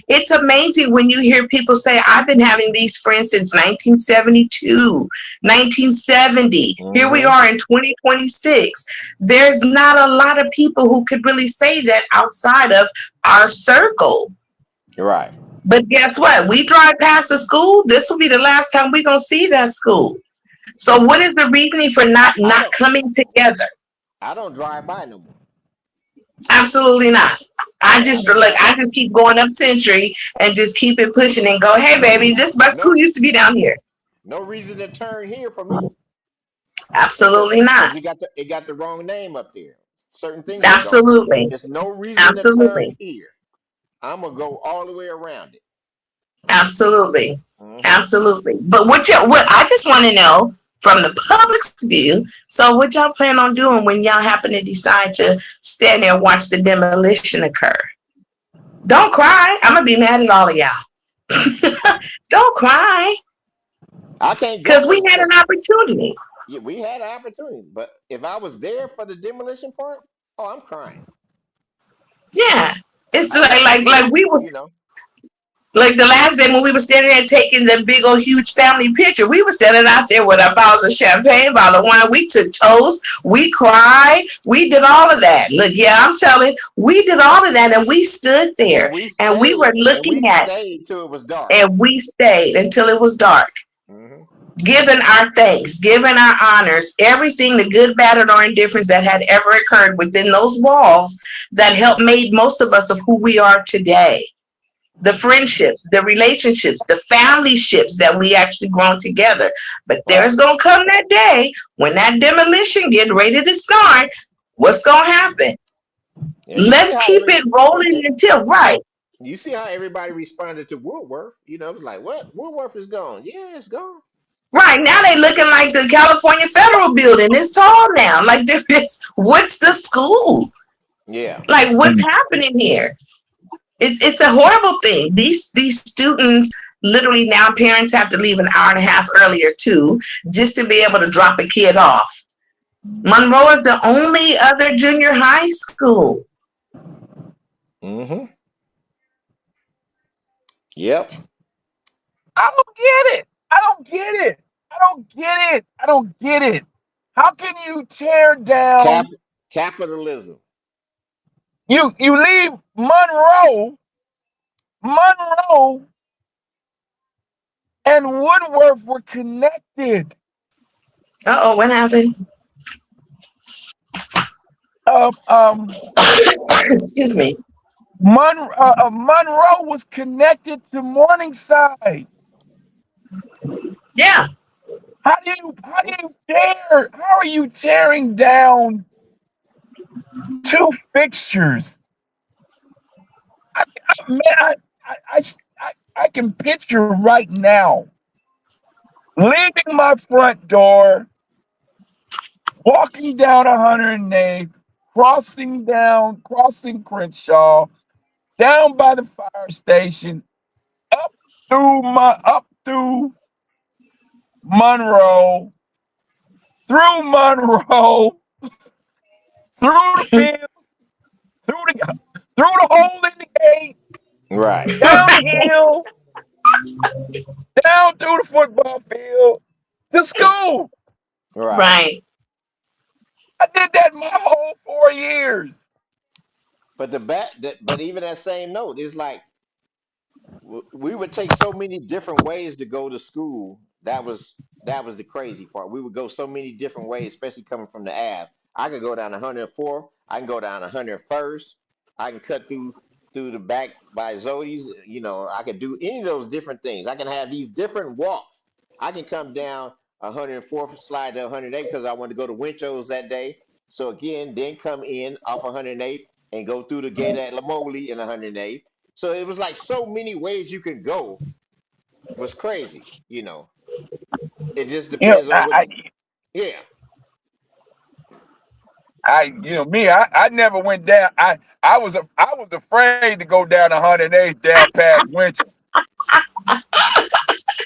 it's amazing when you hear people say, I've been having these friends since 1972, 1970. Here we
Hmm.
are in 2026. There's not a lot of people who could really say that outside of our circle.
You're right.
But guess what? We drive past the school. This will be the last time we're going to see that school. So what is the reasoning for
I, I
not
don't
coming together?
I don't drive by no more.
Absolutely not.
Yeah, I don't drive
I
by.
just keep going up Century and just keep it pushing and go, hey baby, this my
No,
school used to be down here.
no reason to turn here for me because
Absolutely not.
it got the wrong name up there. Certain things is gone.
Absolutely.
It's no reason to turn
Absolutely.
here. I'm gonna go all the way around it.
Absolutely.
Hmm.
Absolutely. But what I just want to know from the public's view, so what y'all plan on doing when y'all happen to decide to stand there and watch the demolition occur? Don't cry. I'm gonna be mad at all of y'all. Don't cry.
I can't go
Because we had an
because
opportunity.
yeah, we had an opportunity, but if I was there for the demolition part, oh, I'm crying.
Yeah. It's
I want to see,
like we were
you know,
like the last day when we were standing there taking the big old huge family picture. We were standing out there with our bottles of champagne, bottle of wine. We took toast, we cried, we did all of that. Look, yeah, I'm telling, we did all of that and we stood
and
there
we
and we were
stayed, and we
looking at
stayed till it was dark.
and we stayed until it was dark.
Hmm.
giving our thanks, giving our honors, everything, the good, bad, or indifference that had ever occurred within those walls that helped made most of us of who we are today. The friendships, the relationships, the family ships that we actually grown together. But
Right.
there's gonna come that day when that demolition get ready to start. What's gonna happen?
And you see
Let's
how
keep it rolling until right.
you see how everybody responded to Woodworth. You know, it was like, what? Woodworth is gone. Yeah, it's gone.
Right now they looking like the California Federal Building. It's tall now. Like there is what's the school?
Yeah.
Like what's happening here? It's a horrible thing. These students literally now parents have to leave an hour and a half earlier too, just to be able to drop a kid off. Monroe is the only other junior high school.
Mm-hmm. Yep.
I don't get it. I don't get it. I don't get it. I don't get it. How can you tear
Cap
down?
capitalism.
You leave Monroe and Woodworth were connected.
Uh oh, what happened?
Um, um,
Excuse me.
Monroe was connected to Morningside.
Yeah.
How do you tear? How are you tearing down two fixtures? Man, I, I can picture right now leaving my front door, walking down 108th, crossing Crenshaw, down by the fire station, up through Monroe, through Monroe, through the field, through the hole in the gate,
Right.
down the hill, down through the football field to school.
Right.
Right.
I did that my whole 4 years.
But even that same note, it's like we would take so many different ways to go to school. That was the crazy part. We would go so many different ways, especially coming from the Ave. I could go down 104th. I can go down 101st. I can cut through the back by Zodi's. You know, I could do any of those different things. I can have these different walks. I can come down 104th, slide to 108 because I wanted to go to Winchell's that day. So again, then come in off 108th and go through the gate at Lamoli in 108th. So it was like so many ways you can go was crazy. You know, it just
You know,
depends on what. Yeah,
I never went down. I was afraid to go down 108th down past Winchell.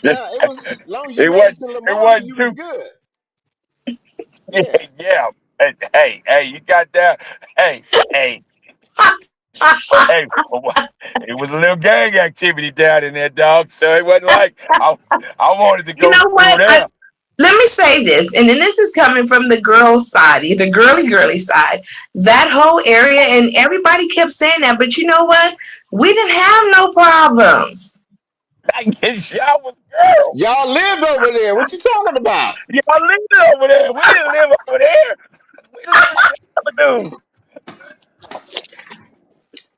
yeah. It was as long as you
It
made it
wasn't
to
it
Lamoli,
wasn't
you was
too.
good.
Yeah,
Yeah,
yeah. Hey, you got that? Hey, hey, hey. It was a little gang activity down in there, dog. So it wasn't like I wanted to
You
go
know
through
what?
there.
Let me say this, and then this is coming from the girl side, the girly side. That whole area, and everybody kept saying that, but you know what? We didn't have no problems.
I guess y'all was girl.
y'all lived over there. What you talking about?
Y'all lived over there. We didn't live over there. We lived in the Avenue.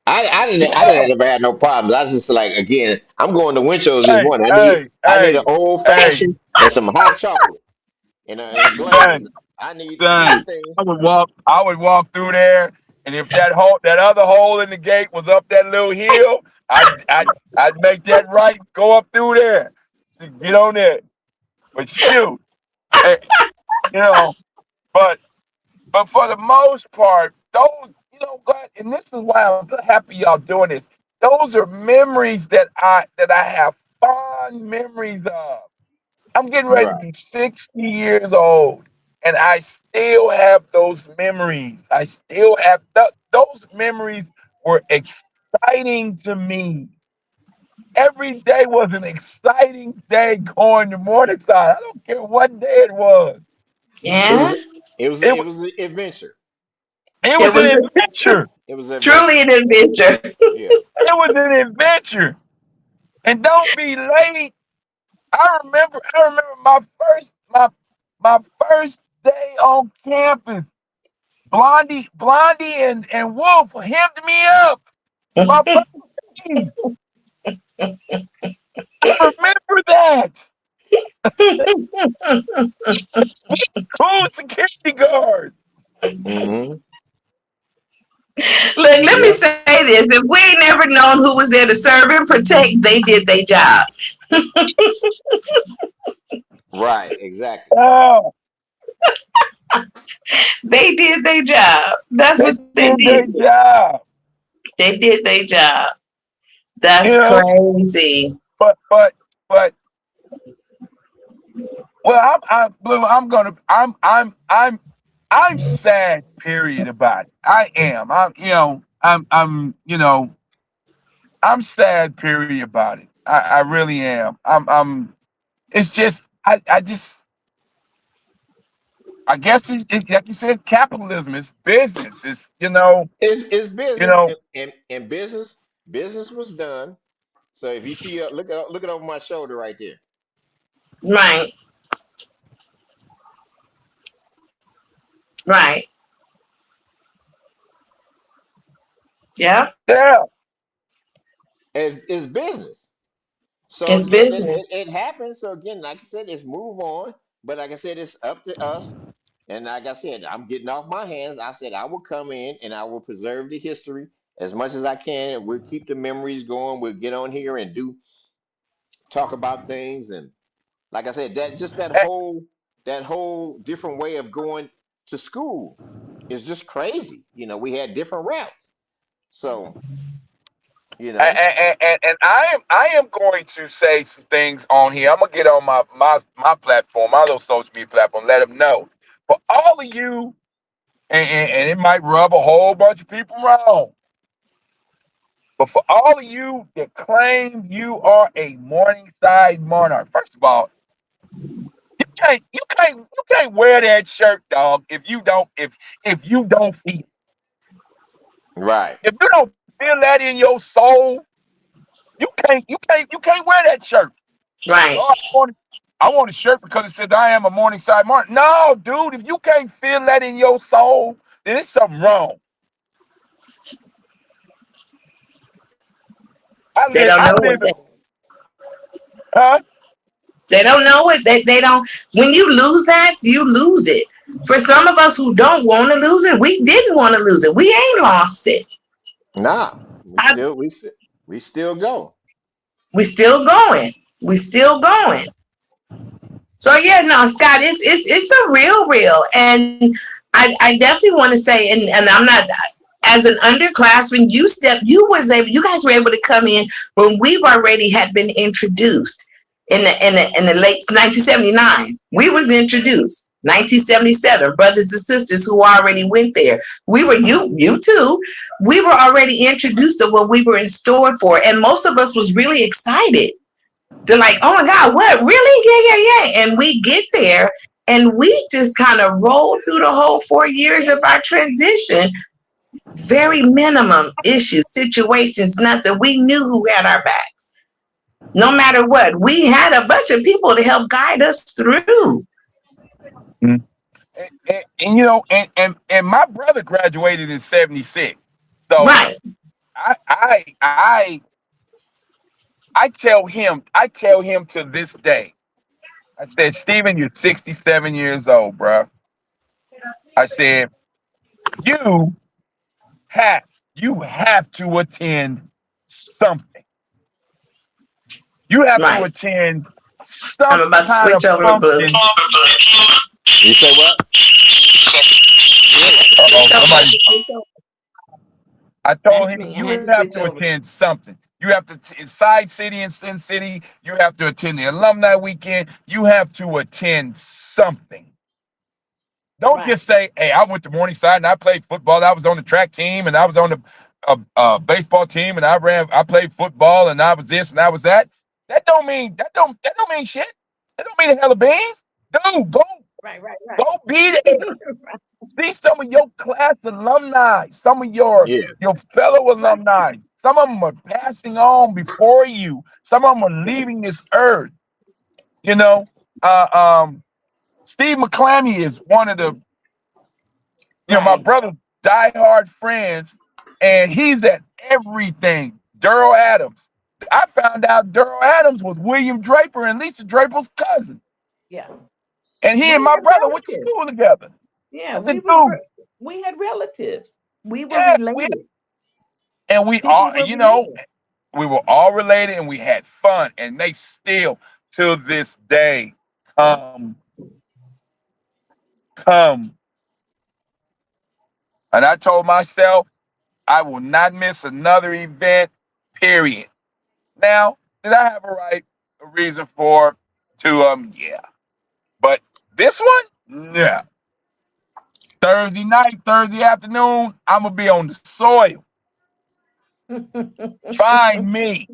I didn't ever had no problems. I was just like, again, I'm going to Winchell's this
Hey,
morning.
hey,
I need an
hey,
old
hey,
fashioned and some hot chocolate and a glass.
son,
I need
son.
everything.
I would walk through there, and if that other hole in the gate was up that little hill, I'd make that right, go up through there, get on there. But shoot, eh, you know, but for the most part, those, what, and this is why I'm so happy y'all doing this. Those are memories that I have fond memories of. I'm getting ready to
Right.
be 60 years old, and I still have those memories. I still have those memories were exciting to me. Every day was an exciting day going to Morningside. I don't care what day it was.
It
Yeah,
was it was
It
it
was
was an adventure.
it
it
was an I remember my first day on campus. Blondie and Wolf hemmed me up. My first day. I remember that. Cool security guard.
Hmm.
Look, let me
Yeah.
say this. If we ain't never known who was there to serve and protect, they did their job.
Right. Exactly.
Oh,
They did their job. That's
they
what they
did
did.
their job.
They did their job. That's
You know,
crazy.
but but well, Blue, I'm sad. Period about it. I am. I'm sad. Period about it. I really am. It's just. I guess it's like you said, capitalism. It's business. It's
It's
you
business,
know.
and business was done. So if you see, look it over my shoulder right there.
Right, right. Yeah,
Yeah.
It's business. So
it's
again,
business.
it happens. So again, like I said, it's move on. But like I said, it's up to us. And like I said, I'm getting off my hands. I said I will come in and I will preserve the history as much as I can. We'll keep the memories going. We'll get on here and do talk about things. And like I said, that whole different way of going to school is just crazy. We had different routes. So, you know,
And I am going to say some things on here. I'm gonna get on my platform, my little social media platform, let them know. For all of you, and it might rub a whole bunch of people wrong, but for all of you that claim you are a Morningside Monarch, first of all, you can't wear that shirt, dog, if you don't feel it.
right,
If you don't feel that in your soul, you can't wear that shirt.
Right,
Oh, I want a shirt because it said I am a Morningside Martin. No, dude, if you can't feel that in your soul, then it's something wrong. I
they
live,
don't
I
know what
live in, huh?
they don't know it. They don't. When you lose that, you lose it. For some of us who don't want to lose it, we didn't want to lose it. We ain't lost it.
nah,
I,
we still go.
we still going. We still going. So yeah, no, Scott, it's a real, and I definitely want to say, and I'm not as an underclassman, you guys were able to come in when we've already had been introduced in the late 1979. We was introduced 1977, brothers and sisters who already went there. We were you too. We were already introduced to what we were in store for, and most of us was really excited. They're like, oh my God, what? Really? Yeah. And we get there and we just kind of roll through the whole 4 years of our transition. Very minimum issues, situations, nothing. We knew who had our backs. No matter what, we had a bunch of people to help guide us through.
Mm. And my brother graduated in '76. So
Right,
I I I I tell him to this day. I said, Steven, you're 67 years old, bro. I said, you have you have to attend something. You have to
right.
attend
I'm
some
about to
kind of
switch over to blue.
function.
You say what?
I'm about to
Uh-oh,
switch over.
somebody. I told
That's
him
me. I
you
had to
have
switch
to
over.
attend something. You have to in Side City and Sin City. You have to attend the alumni weekend. You have to attend something. Don't
Right.
just say, "Hey, I went to Morningside and I played football. I was on the track team and I was on the baseball team and I played football and I was this and I was that." That don't mean shit. That don't mean a hell of beans. Dude,
Right, right,
go be there. See some of your class alumni, some of your
Yeah.
your fellow alumni. Some of them are passing on before you. Some of them are leaving this earth. You know, uh, um, Steve McClammy is one of the, my
Right.
brother's diehard friends, and he's at everything. Daryl Adams. I found out Daryl Adams was William Draper and Lisa Draper's cousin,
Yeah.
and he and
We
my
had
brother went to
relatives.
school together.
Yeah,
I said, dude,
we had relatives. We were
yeah,
related.
and we all,
People were related.
we were all related, and we had fun, and they still to this day come. And I told myself I will not miss another event. Period. Now, did I have a reason for to yeah. But this one, yeah. Thursday night, Thursday afternoon, I'm gonna be on the soil. Find me,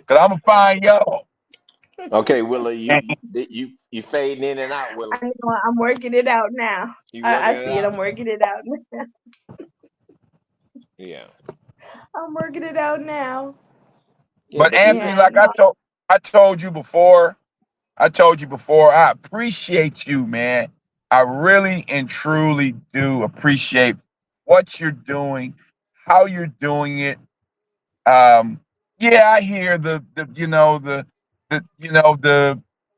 cause I'm gonna find y'all.
Okay, Willa,
And,
you fading in and out, Willa.
I know I'm working it out now.
You working
I
it
see it.
out?
I'm working it out now.
Yeah.
I'm working it out now.
Yeah,
but
but even
Anthony,
Yeah,
like
no.
I told you before, I appreciate you, man. I really and truly do appreciate what you're doing, how you're doing it. Um, yeah, I hear the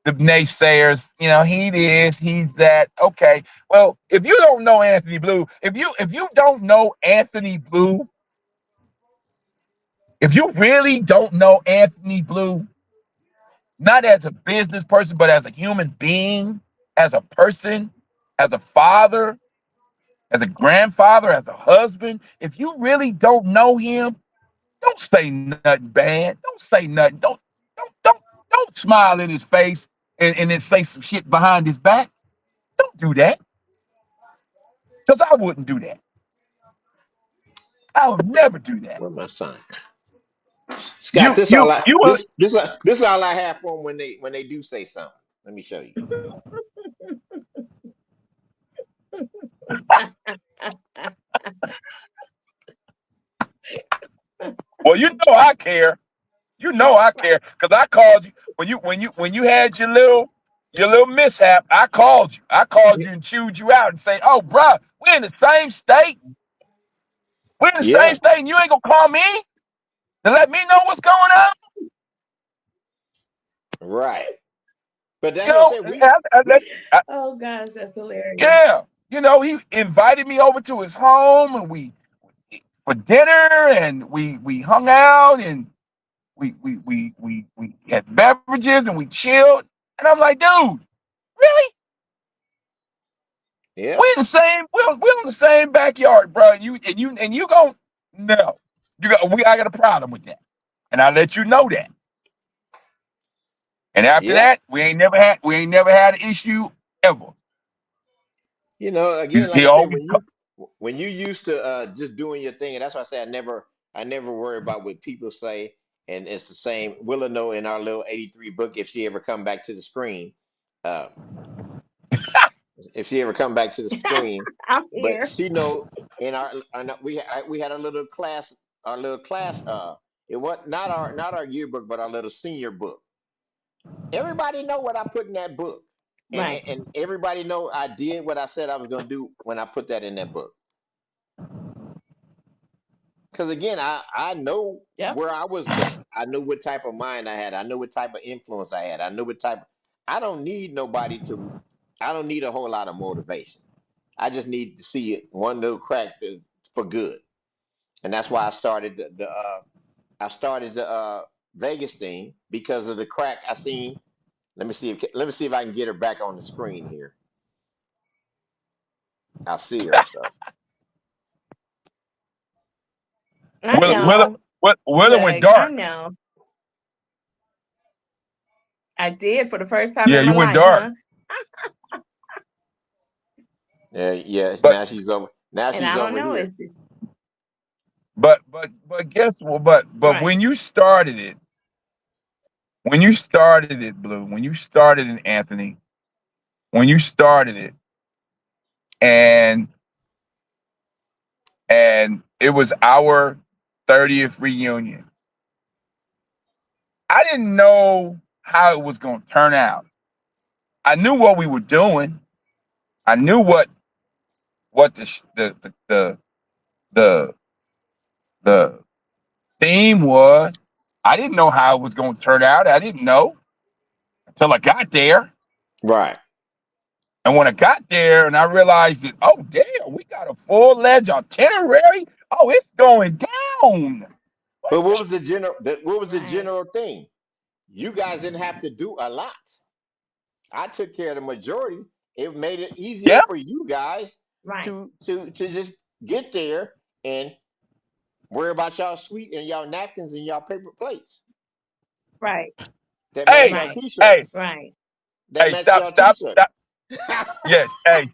the naysayers. He this, he's that. Okay, well, if you don't know Anthony Blue, if you don't know Anthony Blue, if you really don't know Anthony Blue, not as a business person, but as a human being, as a person, as a father, as a grandfather, as a husband, if you really don't know him, don't say nothing bad. Don't say nothing. Don't smile in his face and then say some shit behind his back. Don't do that. Because I wouldn't do that. I would never do that.
where my son? Scott,
You you you will
this is all I have for them when they do say something. Let me show you.
well, I care. You know I care. Because I called you when you had your little mishap, I called you. I called you and chewed you out and say, oh bruh, we're in the same state. We're in the same
Yeah,
state, and you ain't gonna call me to let me know what's going on.
right. But that's
You
what I
know,
said.
Oh gosh, that's hilarious.
yeah, he invited me over to his home, and we for dinner, and we hung out, and we had beverages, and we chilled. And I'm like, dude, really?
Yeah,
We're in the same backyard, bro. And you gon' no, I got a problem with that, and I let you know that. And after
yeah.
that, we ain't never had an issue ever.
Again, like
He
I said,
always
when you used to just doing your thing, and that's why I say I never worry about what people say, and it's the same. Willa know in our little 83 book if she ever come back to the screen, uh, if she ever come back to the screen,
I'm
but
here.
she know we had a little class, it was not our yearbook, but our little senior book. Everybody know what I put in that book,
Right.
and everybody know I did what I said I was gonna do when I put that in that book. Because again, I know
Yep.
where I was going. I know what type of mind I had. I know what type of influence I had. I know what type. I don't need nobody to. I don't need a whole lot of motivation. I just need to see it one little crack for good, and that's why I started the Vegas thing because of the crack I seen. Let me see if I can get her back on the screen here. I see her. So
I
Willa
see.
Willa
know.
Willa went
Look, I
dark.
know. I did for the first time
Yeah,
in my
you went
life,
dark.
huh?
Yeah, yeah.
But
Now she's over. Now
And
she's
I don't
over
know.
here.
It's
but guess what? But
right.
when you started it, Blue, when you started it, Anthony, when you started it, and it was our 30th reunion. I didn't know. how it was going to turn out. I knew what we were doing. I knew what the the theme was. I didn't know how it was going to turn out. I didn't know until I got there.
Right.
And when I got there and I realized that, oh damn, we got a full ledge itinerary. Oh, it's going down. What
But what
the
was the general? What was the
Right.
general thing? You guys didn't have to do a lot. I took care of the majority. It made it easier
yeah?
for you guys
Right.
to just get there and worry about y'all sweet and y'all napkins and y'all paper plates
Right.
that match
Hey,
y'all
Right.
hey,
t-shirts.
Right.
That
hey,
match
stop,
y'all
stop,
t-shirt.
stop. Yes, hey,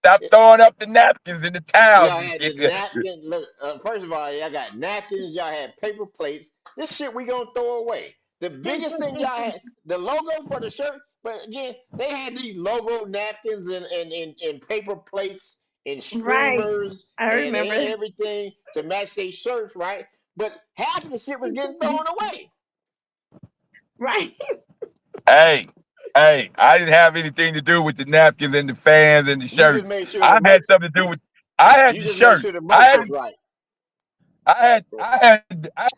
stop throwing up the napkins and the towels
Y'all
and
had the
shit.
napkin. Look, first of all, y'all got napkins. Y'all had paper plates. This shit we gonna throw away. The biggest thing y'all had, the logo for the shirt. But again, they had these logo napkins and paper plates and
Right.
streamers,
I
and they had
remember.
everything to match their shirts, right? But half of the shit was getting thrown away.
Right.
Hey, hey, I didn't have anything to do with the napkins and the fans and the
You just
shirts.
made sure the
I had
merch.
something to do with. I had
You
the
just made sure
shirts.
the merch was right.
I had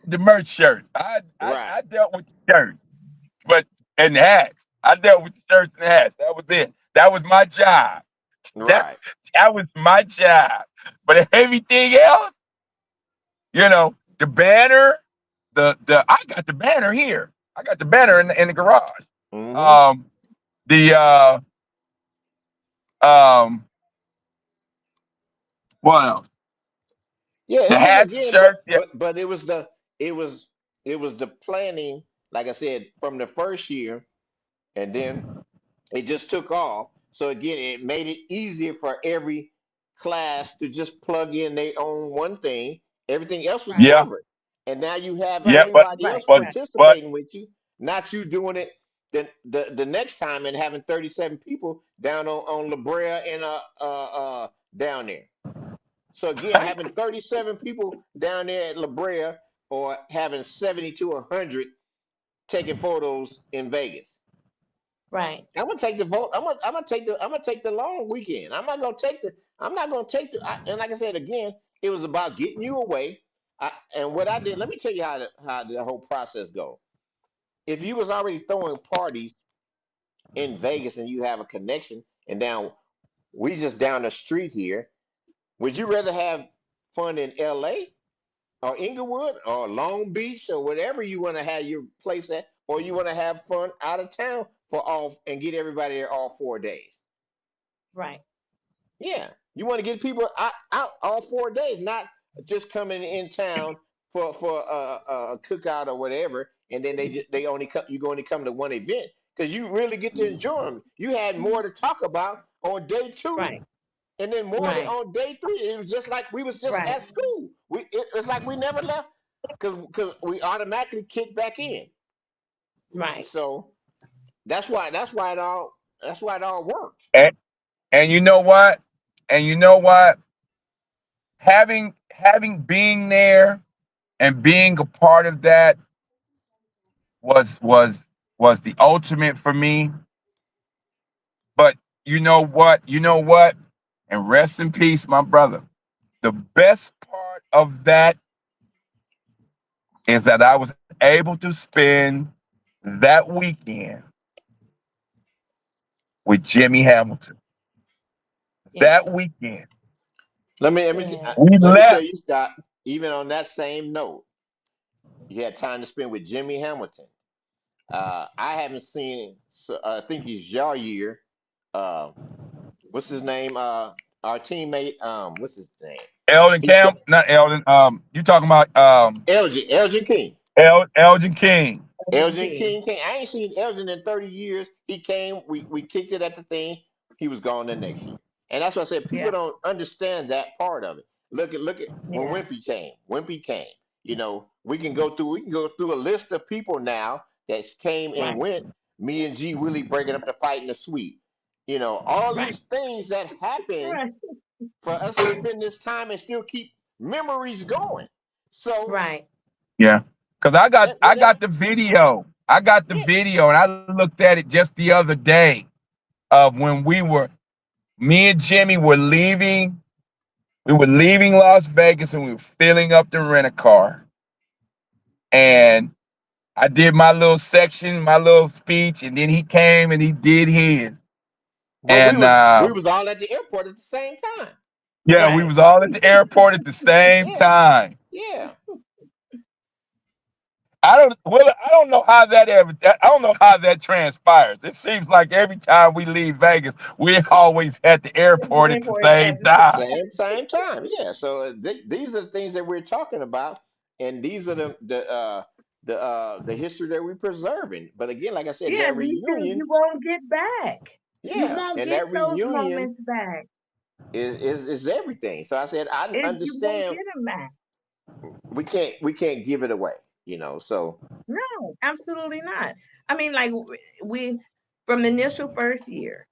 the merch shirts. I
Right.
dealt with the shirts, but and the hats. I dealt with the shirts and the hats. That was it. That was my job. That
Right.
that was my job. But everything else, the banner, the I got the banner here. I got the banner in the garage.
Mm-hmm.
Um, the um, what else?
Yeah,
The
it's just
hats, the
again, but
shirts. Yeah,
but but it was it was the planning, like I said, from the first year, and then it just took off. So again, it made it easier for every class to just plug in their own one thing. Everything else was
Right.
yeah,
covered, and now you have
yeah.
Right.
But
everybody
Right.
else
but
Right.
but
participating with you, not you doing it the next time and having 37 people down on La Brea and down there. So again, having 37 people down there at La Brea or having 70 to 100 taking photos in Vegas.
Right.
I'm gonna take the vote. I'm gonna take the long weekend. I'm not gonna take and like I said again, it was about getting you away. And what I did, let me tell you how the whole process goes. If you was already throwing parties in Vegas and you have a connection, and now we just down the street here, would you rather have fun in LA or Inglewood or Long Beach or whatever you want to have your place at, or you want to have fun out of town for all and get everybody there all 4 days?
Right.
Yeah, you want to get people out all 4 days, not just coming in town for a cookout or whatever, and then they only come you only come to one event because you really get to enjoy them. You had more to talk about on day two,
Right.
and then more
Right.
on day three. It was just like we was just
Right.
at school. It's like we never left because we automatically kicked back in.
Right.
So that's why it all worked.
and, and you know what? And you know what? Having being there and being a part of that was was was the ultimate for me. But you know what? You know what? And rest in peace, my brother. The best part of that is that I was able to spend that weekend with Jimmy Hamilton.
Yeah.
That weekend.
Yeah.
We
Let me tell
left
you, Scott. Even on that same note, you had time to spend with Jimmy Hamilton. I haven't seen. So, I think he's your year. Uh, what's his name? Our teammate. What's his name?
Elden
He
Camp, not Elden. You talking about
Elgin King.
Elgin King.
Elgin
Okay.
King came. I ain't seen Elgin in 30 years. He came. We kicked it at the thing. He was gone the next year. And that's what I said. People
Yeah.
don't understand that part of it. Look at when
Yeah.
Wimpy came. Wimpy came. We can go through a list of people now that came and
Right.
went. Me and G Willie breaking up the fight in the suite. All
Right.
these things that happened
Right.
for us to spend this time and still keep memories going. So
Right.
Yeah. Cause I got the video. I got the
Yeah,
video and I looked at it just the other day of when me and Jimmy were leaving. We were leaving Las Vegas and we were filling up the rent a car. And I did my little section, my little speech, and then he came and he did his.
But
And
we was all at the airport at the same time.
yeah, we
right.
was all at the airport at the same
Yeah,
time.
yeah,
I don't know how I don't know how that transpires. It seems like every time we leave Vegas, we're always at the
The
airport at the
airport
same
at the
time.
same time. Yeah. So these are the things that we're talking about, and these are the history that we're preserving. But again, like I said,
yeah,
that
these things
reunion,
you won't get back. You
yeah,
won't
and
get
that
those
reunion
moments back.
is everything. So I said I
You won't
understand
get them back.
we can't give it away. So
No, absolutely not. I mean, like we from the initial first year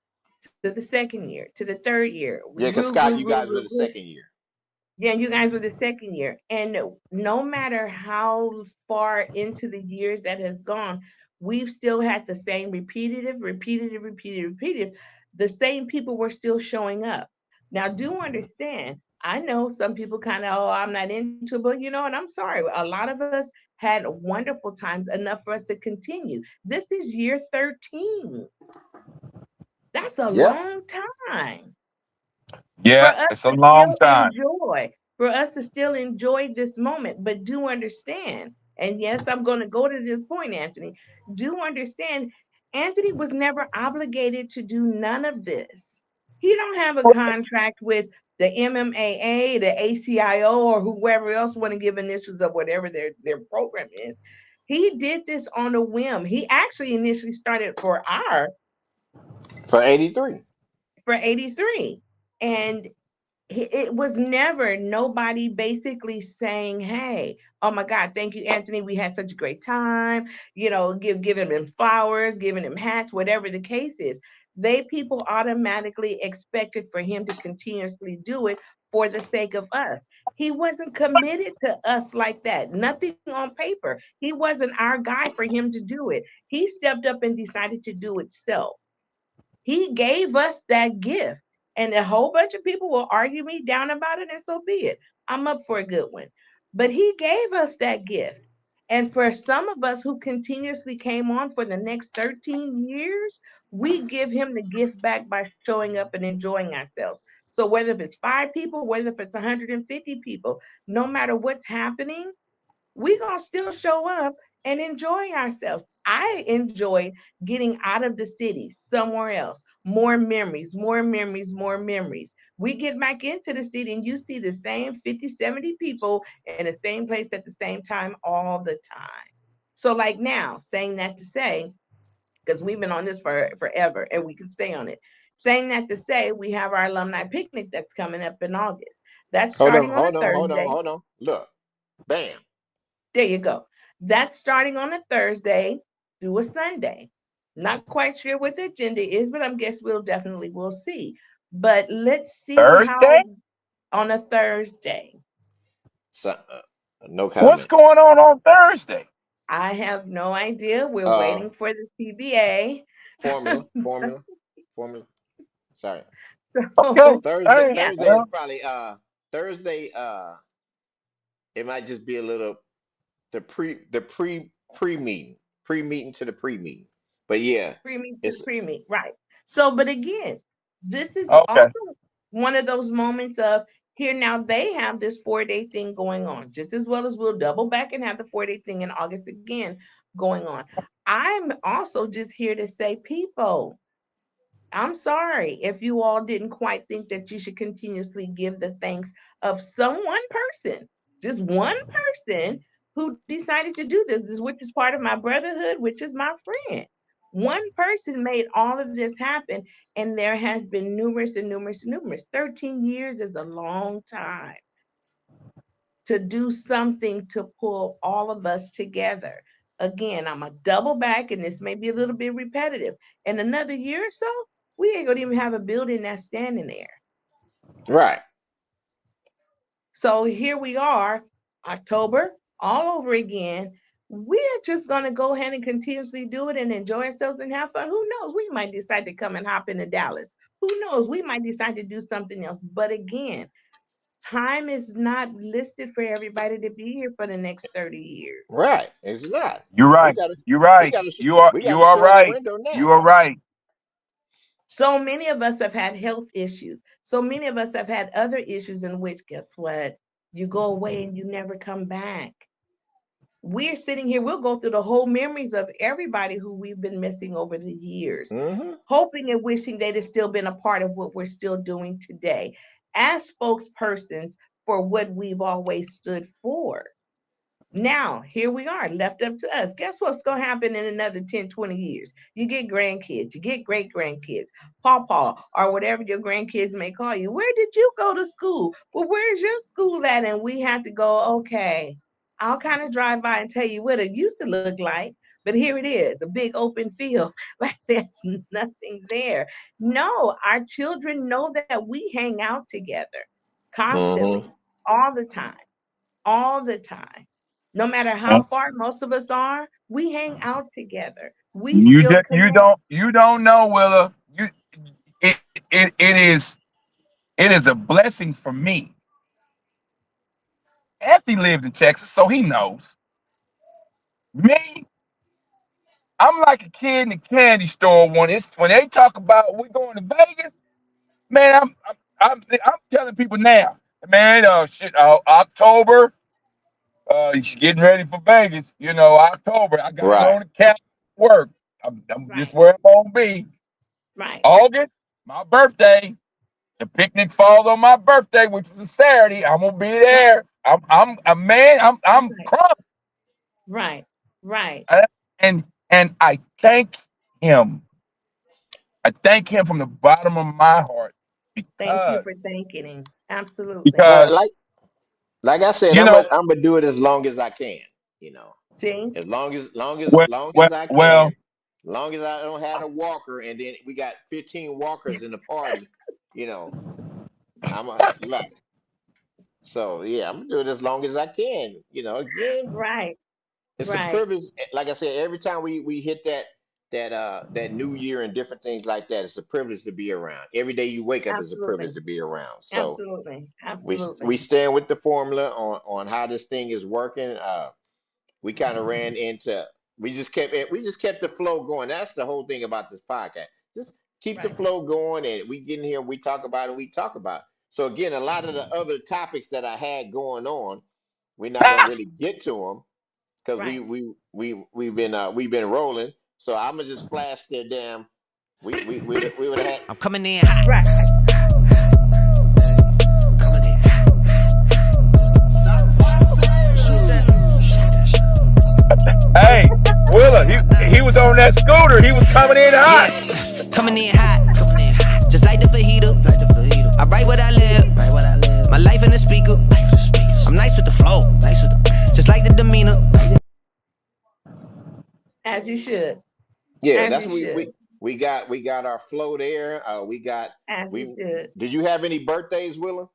to the second year to the third year, we
yeah, because Scott, you guys were the
grew.
second year.
Yeah, you guys were the second year. And no matter how far into the years that has gone, we've still had the same repetitive. The same people were still showing up. Now, do understand, I know some people kind of, oh, I'm not into it, but and I'm sorry. A lot of us had wonderful times enough for us to continue. This is year 13. That's a
Yeah.
long time for
Yeah,
us
it's a
to
long
still
time.
enjoy, for us to still enjoy this moment. But do understand, and yes, I'm going to go to this point, Anthony. Do understand, Anthony was never obligated to do none of this. He don't have a contract with the MMAA, the ACIO, or whoever else want to give initials of whatever their program is. He did this on a whim. He actually initially started
For 83.
for 83. And it was never nobody basically saying, "Hey, oh my God, thank you, Anthony. We had such a great time." Giving him flowers, giving him hats, whatever the case is. They people automatically expected for him to continuously do it for the sake of us. He wasn't committed to us like that. Nothing on paper. He wasn't our guy for him to do it. He stepped up and decided to do it self. He gave us that gift. And a whole bunch of people will argue me down about it, and so be it. I'm up for a good one. But he gave us that gift. And for some of us who continuously came on for the next 13 years, we give him the gift back by showing up and enjoying ourselves. So whether if it's 5 people, whether if it's 150 people, no matter what's happening, we gonna still show up and enjoy ourselves. I enjoyed getting out of the city somewhere else. More memories, more memories, more memories. We get back into the city and you see the same 50, 70 people in the same place at the same time all the time. So like now, saying that to say, because we've been on this for forever and we can stay on it. Saying that to say, we have our alumni picnic that's coming up in August. That's
Hold on,
starting on a
hold on, hold on,
Thursday.
hold on. Look, bam.
There you go. That's starting on a Thursday through a Sunday. Not quite sure what the agenda is, but I guess we'll see. But let's see
Thursday?
how on a Thursday.
So, no
What's
comment.
going on Thursday?
I have no idea. We're
Uh,
waiting for the CBA.
formula, formula. Sorry.
Okay. All
So
Thursday.
right.
yeah,
Thursday is
Well,
probably Thursday. It might just be a little the pre meeting to the pre meeting. But yeah,
pre-meet to the
it's
pre-meet, right? So, but again, this is
okay.
also one of those moments of here now they have this 4 day thing going on, just as well as we'll double back and have the 4 day thing in August again going on. I'm also just here to say, people, I'm sorry if you all didn't quite think that you should continuously give the thanks of some one person, just one person who decided to do this, which is part of my brotherhood, which is my friend. One person made all of this happen, and there has been numerous and numerous and numerous. 13 years is a long time to do something to pull all of us together. Again, I'm a double back, and this may be a little bit repetitive. In another year or so, we ain't gonna even have a building that's standing there.
right.
So here we are, October, all over again. we're just going to go ahead and continuously do it and enjoy ourselves and have fun. Who knows? We might decide to come and hop into Dallas. Who knows? We might decide to do something else. But again, time is not listed for everybody to be here for the next 30 years.
Right. It's not.
You're
We
right.
got to
You're
we
right.
got to
You are
we got
you
to
are
show the
right.
window
You
now.
are right.
So many of us have had health issues. So many of us have had other issues in which, guess what? You go away and you never come back. We're sitting here, we'll go through the whole memories of everybody who we've been missing over the years,
Hmm.
hoping and wishing they'd have still been a part of what we're still doing today as spokespersons for what we've always stood for. Now, here we are, left up to us. Guess what's going to happen in another 10, 20 years? You get grandkids, you get great grandkids, pawpaw, or whatever your grandkids may call you. Where did you go to school? Well, where's your school at? And we have to go, okay, I'll kind of drive by and tell you what it used to look like, but here it is, a big open field. Like there's nothing there. No, our children know that we hang out together constantly,
Hmm.
all the time, all the time. No matter how
And
far most of us are, we hang out together. We
you
still
just
connect.
you don't know, Willa. It it is a blessing for me. Anthony lived in Texas, so he knows. Me, I'm like a kid in the candy store when they talk about we going to Vegas. Man, I'm telling people now, man. Shit, October. He's getting ready for Vegas. You know, October. I got it
Right.
on the calendar. Work. I'm just
Right,
where I'm gonna be.
right,
August, my birthday. The picnic falls on my birthday, which is a Saturday. I'm gonna be
right,
there. I'm a man. I'm
right,
crunk.
right, right.
Uh, and I thank him. I thank him from the bottom of my heart
Thank you
because
for thanking him. Absolutely.
Well,
because
like I said,
you
I'm
know
gonna I'm gonna do it as long as I can. You know,
See?
as
well
long
well
as I can,
well
as long as I don't have a walker, and then we got 15 walkers in the party. You know, I'm a like. So yeah, I'm gonna do it as long as I can. You know, again,
Right,
it's a
right.
privilege. Like I said, every time we hit that new year and different things like that, it's a privilege to be around. Every day you wake up is a privilege
Absolutely.
to be around. So
Absolutely.
we
Absolutely.
stand with the formula on how this thing is working. We kind of ran into we just kept the flow going. That's the whole thing about this podcast. Just keep the
Right.
flow going, and we get in here, we talk about it, we talk about it. So again, a lot of the other topics that I had going on, we're not gonna really get to them because
Right.
we've been rolling. So I'm gonna just flash their damn. We would have had.
I'm coming in hot.
Right.
Coming in
hey Willa, he was on that scooter. He was coming in hot.
yeah, coming in hot. Coming in hot. Just like the fajita. Like the fajita. I write what I live. Write what I live. My life in the speaker. I'm nice with the flow. Nice with the, just like the demeanor.
As you should.
Yeah,
As
that's
you
what
should.
we got our flow there. We got
As you
we.
should.
Did you have any birthdays, Willa?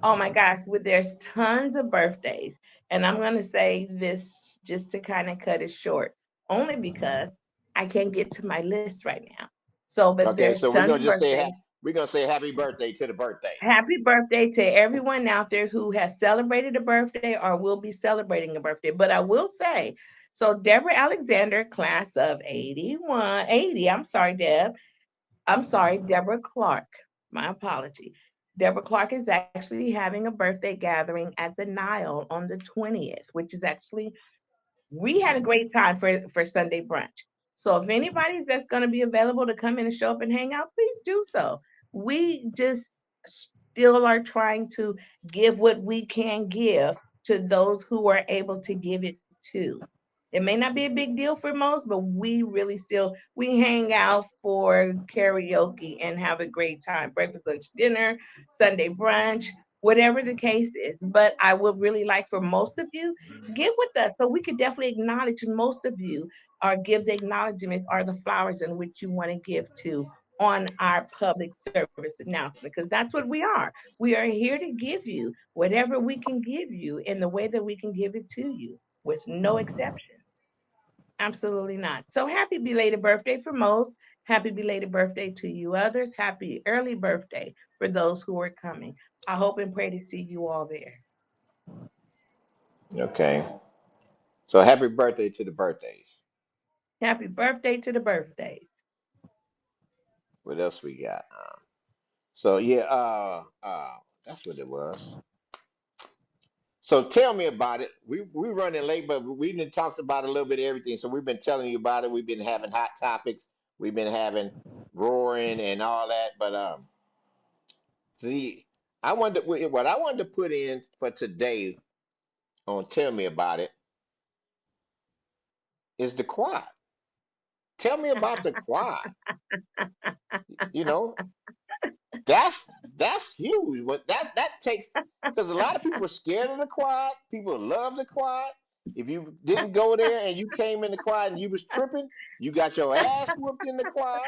Oh my gosh, there's tons of birthdays. And I'm going to say this just to kind of cut it short, only because I can't get to my list right now. So, but
Okay,
there's
so we're
tons
gonna
of
just say
birthdays.
we're gonna say happy birthday to the birthdays.
Happy birthday to everyone out there who has celebrated a birthday or will be celebrating a birthday. But I will say, so Deborah Alexander, class of 81, 80, I'm sorry, Deb. I'm sorry, Deborah Clark. My apology. Deborah Clark is actually having a birthday gathering at the Nile on the 20th, which is actually, we had a great time for Sunday brunch. So if anybody's that's going to be available to come in and show up and hang out, please do so. We just still are trying to give what we can give to those who are able to give it to. It may not be a big deal for most, but we really still we hang out for karaoke and have a great time. Breakfast, lunch, dinner, Sunday brunch, whatever the case is. But I would really like for most of you get with us so we could definitely acknowledge most of you or give the acknowledgments or the flowers in which you want to give to on our public service announcement because that's what we are. We are here to give you whatever we can give you in the way that we can give it to you. with no exception. Absolutely not. So happy belated birthday for most. Happy belated birthday to you others. Happy early birthday for those who are coming. I hope and pray to see you all there.
Okay. So happy birthday to the birthdays.
Happy birthday to the birthdays.
What else we got? So yeah, that's what it was. So tell me about it. We running late, but we didn't talked about a little bit of everything. So we've been telling you about it. We've been having hot topics. We've been having roaring and all that. But see, I wanted what I wanted to put in for today on tell me about it is the quad. Tell me about the quad. You know, that's huge. But that takes because a lot of people are scared of the quad. People love the quad. If you didn't go there and you came in the quad and you was tripping, you got your ass whooped in the quad.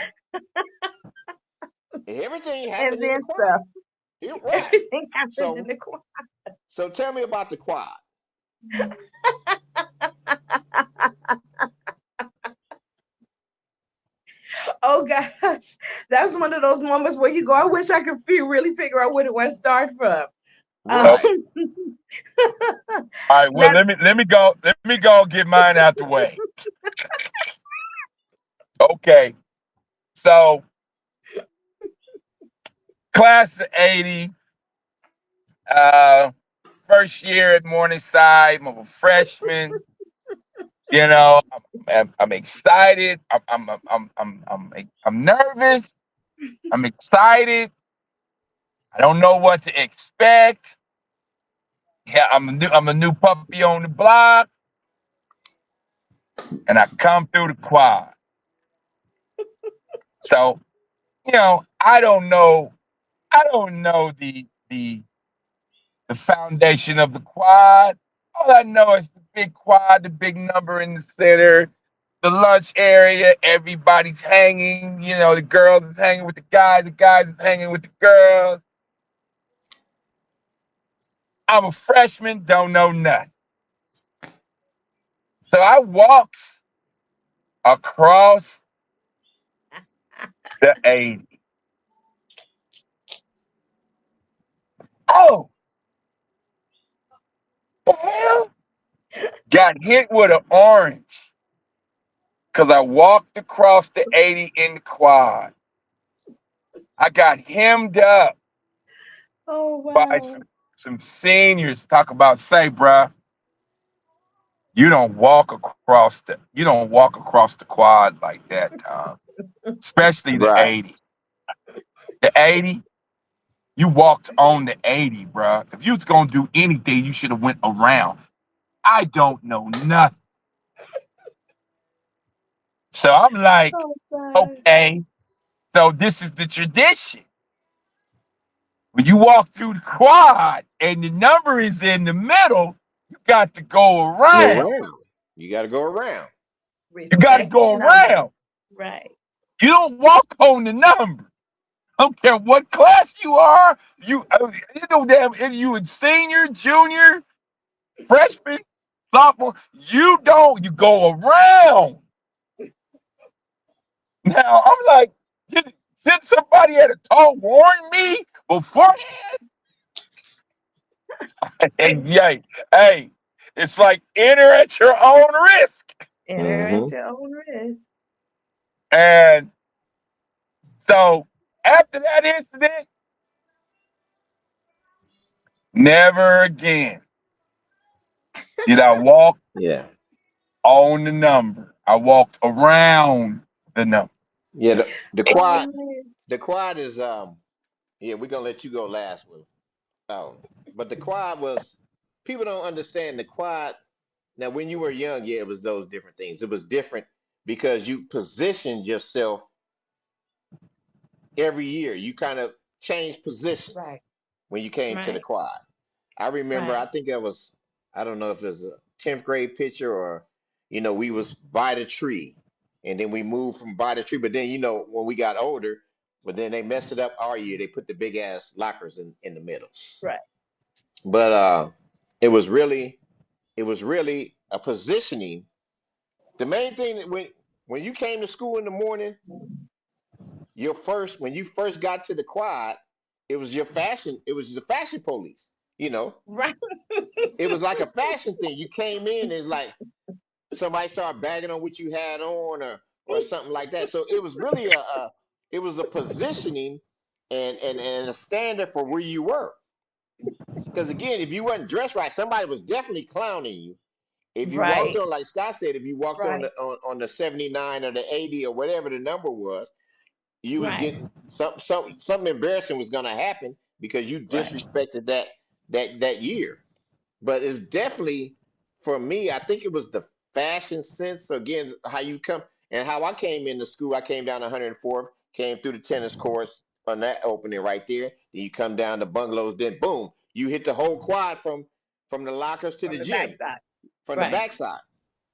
And everything
And
happened in the
then
quad.
stuff.
You're right.
Everything happened in
So
the quad.
so tell me about the quad.
Oh gosh. That's one of those moments where you go, I wish I could really figure out where to want to start from. Um,
Okay.
Right.
All right. Well,
that
let me go get mine out the way. Okay. So class of '80, uh, first year at Morningside. I'm a freshman. You know, I'm excited. I'm nervous. I'm excited. I don't know what to expect. Yeah, I'm a new puppy on the block, and I come through the quad. So I don't know the foundation of the quad. All I know is the big quad, the big number in the center, the lunch area. Everybody's hanging. The girls is hanging with the guys is hanging with the girls. I'm a freshman, don't know nothing. So I walked across the 80. Oh, the hell? Got hit with an orange because I walked across the 80 in the quad. I got hemmed up
oh
by
wow.
some seniors. Talk about, say, bruh, you don't walk across the quad like that, Tom. Especially the
Right.
80. The 80, you walked on the 80, bruh. If you was gonna do anything, you should have went around. I don't know nothing. So I'm like,
Oh god.
okay, so this is the tradition. When you walk through the quad and the number is in the middle, you got to go
Go
around.
around. You got to go around.
You got to
Respect the
go
number.
around.
Right.
You don't walk on the number. I don't care what class you are. It don't damn if you a senior, junior, freshman, sophomore. You don't. You go around. Now I'm like, should somebody had a tall warn me beforehand? And yay, hey, it's like enter at your own risk.
Enter at
Hmm.
your own risk.
And so after that incident, never again did I walk
Yeah.
on the number. I walked around the number.
Yeah. The quad.
Amen.
The quad is Yeah, we're gonna let you go last one. But the quad was people don't understand the quad. Now, when you were young, yeah, it was those different things. It was different because you positioned yourself every year. You kind of changed positions
Right.
when you came to the
Right.
quad. I remember, I
Right.
think that was, I don't know if it was a 10th grade picture or, we was by the tree and then we moved from by the tree. But then, when we got older, but then they messed it up our year. They put the big ass lockers in the middle.
Right.
But it was really, it was really a positioning. The main thing that when you came to school in the morning, your first when you first got to the quad, it was your fashion. It was the fashion police. You know,
Right.
it was like a fashion thing. You came in, it's like somebody started bagging on what you had on, or something like that. So it was really it was a positioning and a standard for where you were. Because again, if you wasn't dressed right, somebody was definitely clowning you. If you walked
Right.
on, like Scott said, if you walked on
Right.
on the 79 or the 80 or whatever the number was, you was
Right.
getting something embarrassing was gonna happen because you
Right.
disrespected that year. But it's definitely for me. I think it was the fashion sense. Again, how you come and how I came into school. I came down 104th, came through the tennis courts on that opening right there. Then you come down the bungalows. Then boom, you hit the whole quad from the lockers to the
From the
gym
backside.
from the
Right.
backside.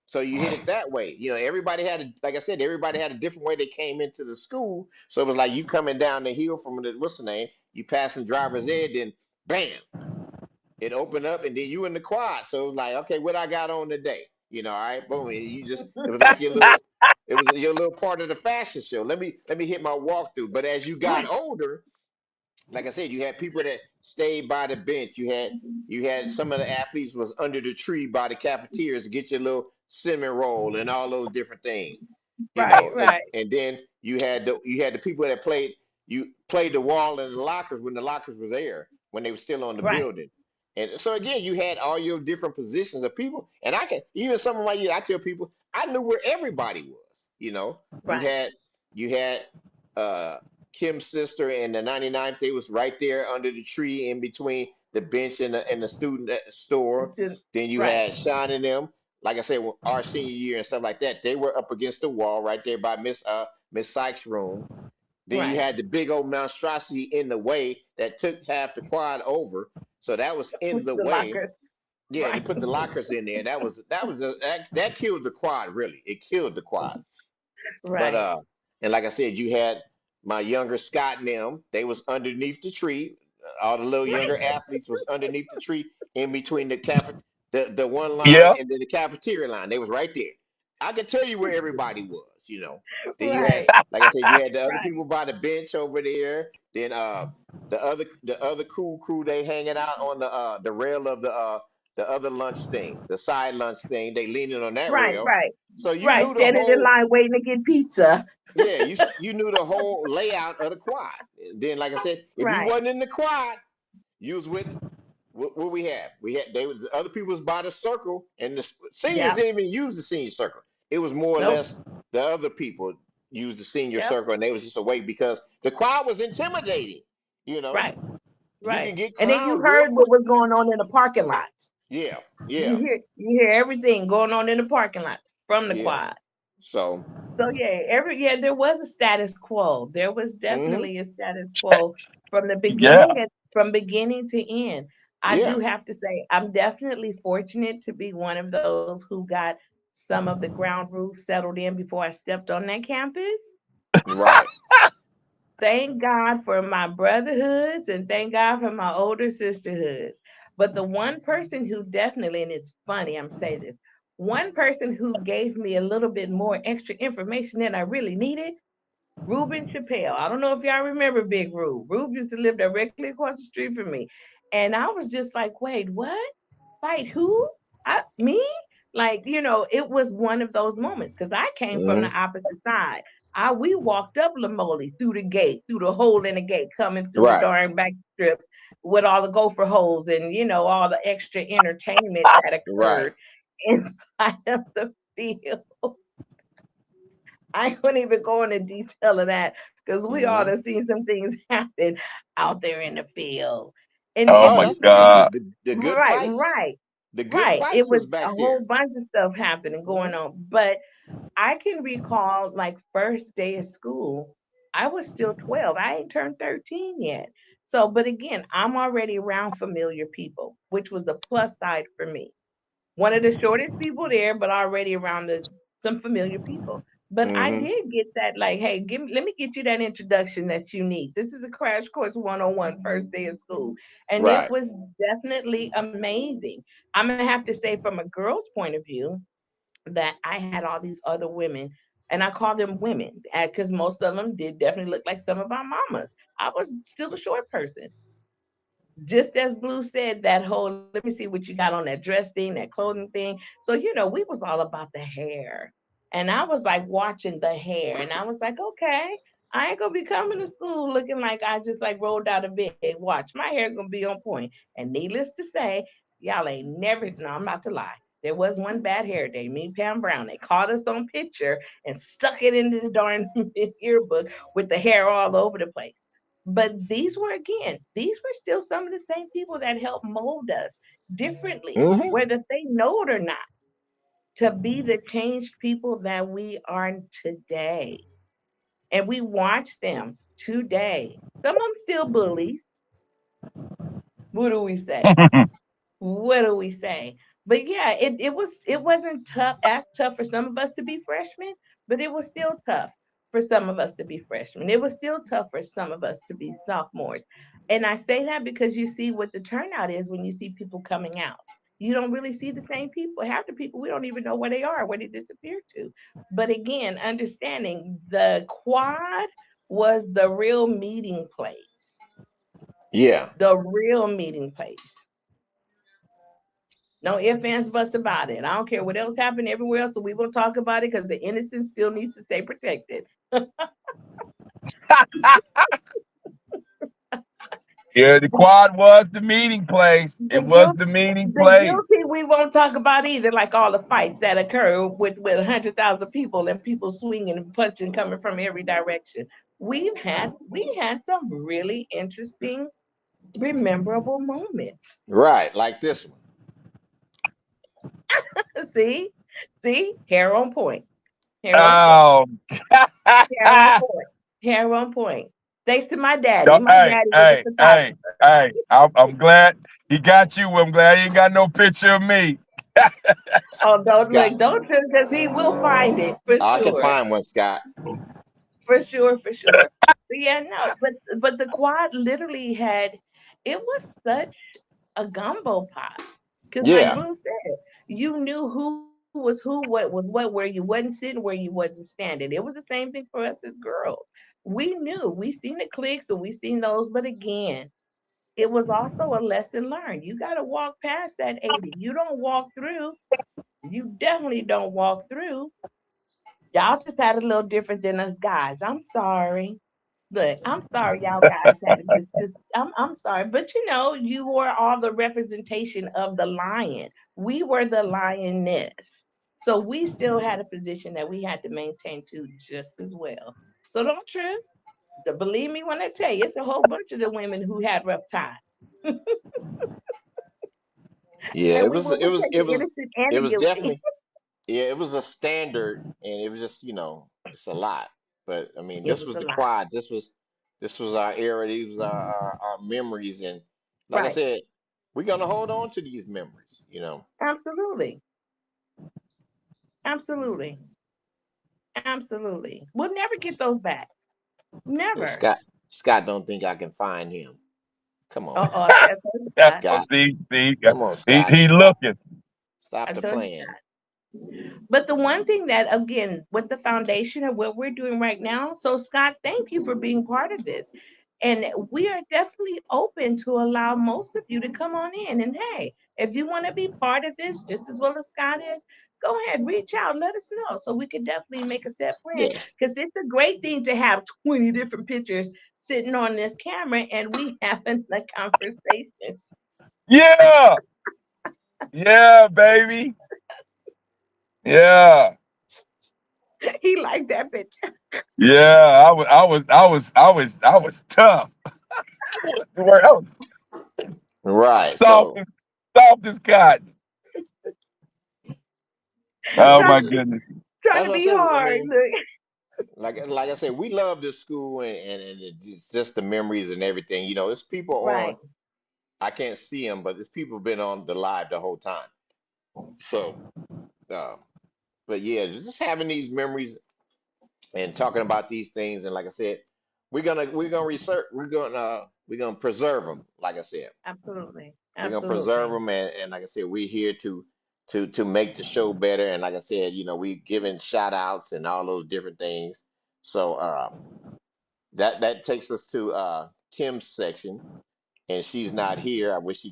So you hit it that way. You know, everybody had like I said, everybody had a different way they came into the school. So it was like you coming down the hill from the what's the name? You passing driver's ed, then bam, it opened up, and then you in the quad. So it was like, okay, what I got on today? You know, all right, boom. And you just it was like your little, it was your little part of the fashion show. Let me hit my walkthrough. But as you got
Right.
older, like I said, you had people that stayed by the bench. You had some of the athletes was under the tree by the cafeterias to get your little cinnamon roll and all those different things. You
Right.
know, and
Right.
and then you had the people that played the wall in the lockers when the lockers were there when they were still on the
Right.
building. And so again, you had all your different positions of people. And I can even some of my years, I tell people I knew where everybody was. You know, you
Right.
had you had uh Kim's sister and the 99th. They was right there under the tree in between the bench and the student store. Then you
Right.
had Sean and them. Like I said, our senior year and stuff like that, they were up against the wall right there by Miss Sykes' room. Then you
Right.
had the big old monstrosity in the way that took half the quad over. So that was in
With
the
the
way.
lockers.
Yeah, they
Right.
put the lockers in there. That killed the quad. Really, it killed the quad. But
Right.
and like I said, you had my younger Scott and them. They was underneath the tree. All the little younger athletes was underneath the tree in between the one line
Yeah.
and then the cafeteria line. They was right there. I can tell you where everybody was. You know. Then you had,
Right.
like I said, you had the other
Right.
people by the bench over there. Then the other cool crew they hanging out on the rail of the other lunch thing, the side lunch thing. They leaning on that
Right.
rail.
Right.
So you
Right.
knew the
Standing in
whole.
line waiting to get pizza.
Yeah, you knew the whole layout of the quad. And then, like I said, if you
Right.
wasn't in the quad, you was with what we had. We had the other people was by the circle, and the seniors
Yep.
didn't even use the senior circle. It was more or
Nope.
less the other people used the senior
Yep.
circle, and they was just away because the crowd was intimidating. You know,
Right.
you
Right.
can get
And then you
clowned real
heard what
quick.
was going on in the parking lots.
Yeah,
You
yeah,
hear everything going on in the parking lot from the
yes.
quad.
So,
So yeah, there was a status quo. There was
hmm,
definitely a status quo from the
Yeah.
beginning from beginning to end. I
yeah,
do have to say I'm definitely fortunate to be one of those who got some of the ground rules settled in before I stepped on that campus.
right.
Thank God for my brotherhoods and thank God for my older sisterhoods. But the one person who definitely, and it's funny, I'm saying this, one person who gave me a little bit more extra information than I really needed, Ruben Chappelle. I don't know if y'all remember Big Rube. Rube used to live directly across the street from me. And I was just like, wait, what? Fight who? Me? Like, it was one of those moments because I came from the
Hmm,
opposite side. We walked up Lamoli through the gate, through the hole in the gate, coming through the
right,
darn back strip with all the gopher holes and, all the extra entertainment that
right.
occurred inside of the field. I couldn't even go into detail of that because we ought
Hmm.
to see some things happen out there in the field. And
Oh
Oh,
my
and
that's
God.
the good
right,
fights.
right,
The good
right. It
fights
was
was
a
back
whole
there.
bunch of stuff happening going
Hmm.
on. But I can recall like first day of school, I was still 12. I ain't turned 13 yet. So, but again, I'm already around familiar people, which was a plus side for me. One of the shortest people there, but already around some familiar people. But I
Mm-hmm.
did get that, like, hey, let me get you that introduction that you need. This is a crash course 101 first day of school. And it
Right.
was definitely amazing. I'm gonna have to say, from a girl's point of view, that I had all these other women, and I call them women because most of them did definitely look like some of our mamas. I was still a short person, just as Blue said, that whole let me see what you got on that dress thing, that clothing thing. So, we was all about the hair. And I was like watching the hair. And I was like, okay, I ain't gonna be coming to school looking like I just like rolled out of bed. Watch, my hair gonna be on point. And needless to say, y'all ain't never no, I'm not to lie. There was one bad hair day, me and Pam Brown. They caught us on picture and stuck it into the darn yearbook with the hair all over the place. But these were still some of the same people that helped mold us differently,
Mm-hmm.
whether they know it or not, to be the changed people that we are today. And we watch them today. Some of them still bullies. What do we say? What do we say? But yeah, it wasn't tough as tough for some of us to be freshmen, but it was still tough for some of us to be freshmen. It was still tough for some of us to be sophomores. And I say that because you see what the turnout is when you see people coming out. You don't really see the same people. Half the people we don't even know where they are, where they disappeared to. But again, understanding the quad was the real meeting place.
Yeah.
The real meeting place. No ifs, ands, buts about it. I don't care what else happened everywhere else, so we will talk about it because the innocence still needs to stay protected.
Yeah, the quad was the meeting place.
The
It was
guilt,
the meeting
the
place.
guilty, we won't talk about either. Like all the fights that occur with 100,000 people and people swinging and punching coming from every direction. We had some really interesting, rememberable moments.
Right. Like this one.
see, see, hair on point, hair on point.
Oh,
Hair on point. Hair on point. Thanks to my daddy. My
hey,
daddy was a
hey, hey,
photographer.
hey! I'm glad he got you. I'm glad he ain't got no picture of me.
Oh, don't
Scott.
look, don't trip, because he will find it for
I can
sure.
find one, Scott.
For sure, for sure. But yeah, no, but the quad literally had it was such a gumbo pot. Because like
Yeah.
Blue said, you knew who was who, what was what, where you wasn't sitting, where you wasn't standing. It was the same thing for us as girls. We knew. We seen the cliques or we seen those, but again, it was also a lesson learned. You got to walk past that 80. You don't walk through. You definitely don't walk through. Y'all just had a little different than us guys. I'm sorry. Look, I'm sorry y'all guys had it just I'm sorry. But you were all the representation of the lion. We were the lioness. So we still had a position that we had to maintain too just as well. So don't trip. Believe me when I tell you, it's a whole bunch of the women who had rough times.
Yeah.
And
It
we
was.
will
It was.
protect
It
the
was.
innocent and
It
the
was
guilty.
definitely. Yeah. It was a standard, and it was just it's a lot. But I mean,
It
this
was
was
a
the
lot.
quad. This was our era. These was our memories, and like I
Right.
said, we're gonna hold on to these memories.
Absolutely. Absolutely. Absolutely. We'll never get those back.
Yeah,
Never.
Scott don't think I can find him. Come on,
I told you,
Yeah,
Scott.
Scott.
see,
Come on,
he
Scott.
he looking.
Stop
I
the
told you,
playing.
but the one thing that, again, with the foundation of what we're doing right now, so Scott, thank you for being part of this. And we are definitely open to allow most of you to come on in. And hey, if you want to be part of this just as well as Scott is, go ahead, reach out, let us know so we can definitely make a set plan.
Yeah.
Because it's a great thing to have 20 different pictures sitting on this camera and we having the conversations.
Yeah, yeah, baby. Yeah,
He liked that picture.
yeah. I was tough. I was
Right.
soft,
So
as- soft as cotton.
yeah,
Oh
trying,
my
we.
goodness.
trying
That's
to
what I
be
say. I
hard.
mean,
Look.
like I said, we love this school, and it's just the memories and everything. It's people
Right.
on. I can't see them, but there's people been on the live the whole time. So, uh, but yeah, just having these memories. and talking about these things. And like I said, we're gonna research. We're gonna preserve them. Like I said,
Absolutely.
we're gonna preserve
Absolutely.
them. And like I said, we're here to make the show better. And like I said, we giving shout outs and all those different things. So that takes us to Kim's section, and she's not here. I wish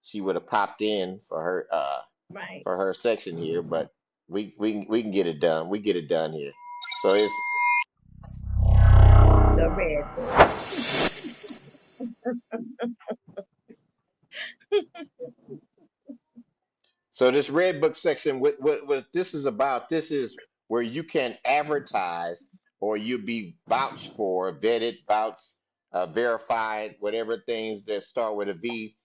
she would have popped in
Right.
for her section here, but we can get it done. We get it done here. So it's
The red book.
So this red book section, what this is about, this is where you can advertise or you be vouched for, vetted, vouched, verified, whatever things that start with a V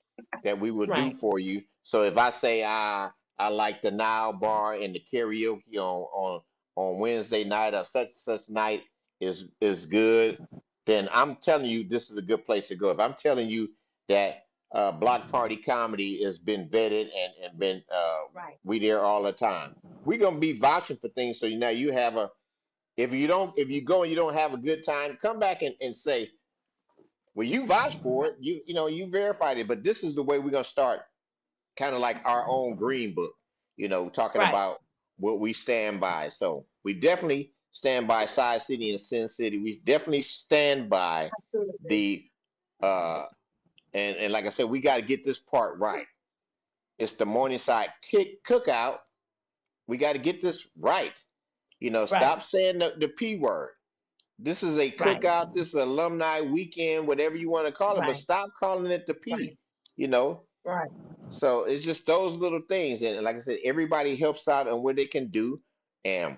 that we will do
Right.
for you. So if I say I like the Nile Bar and the karaoke on Wednesday night or such night is good, then I'm telling you this is a good place to go. If I'm telling you that Block Party Comedy has been vetted and been
Right.
we there all the time. We're gonna be vouching for things, so now you have a if you go and you don't have a good time, come back and say, well, you vouched for it, you verified it, but this is the way we're gonna start, kind of like our own green book, talking
Right.
about what we stand by. So we definitely stand by Side City and Sin City. We definitely stand by
Absolutely.
the and like I said, we got to get this part right. It's the Morningside Cookout. We got to get this right.
Right.
Stop saying the P word. This is a
Right.
cookout. This is alumni weekend, whatever you want to call it, but
Right.
stop calling it the
Right.
P. You know.
Right.
So it's just those little things, and like I said, everybody helps out on what they can do. And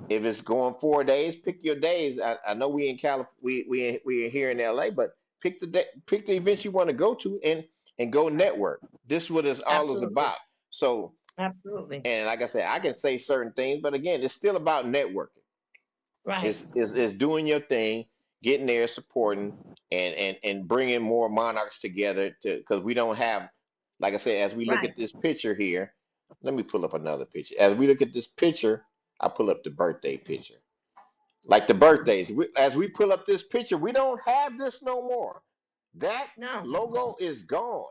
if it's going 4 days, pick your days. I know we in California, we are here in LA, but pick the day, pick the events you want to go to, and go
Right.
network. This is what it's all is
Absolutely.
about. So,
Absolutely.
and like I said, I can say certain things, but again, it's still about networking.
Right.
Is doing your thing, getting there, supporting, and bringing more monarchs together to because we don't have, like I said, as we look
Right.
at this picture here. Let me pull up another picture. As we look at this picture, I pull up the birthday picture. Like the birthdays, as we pull up this picture, we don't have this no more. That
No.
logo is gone.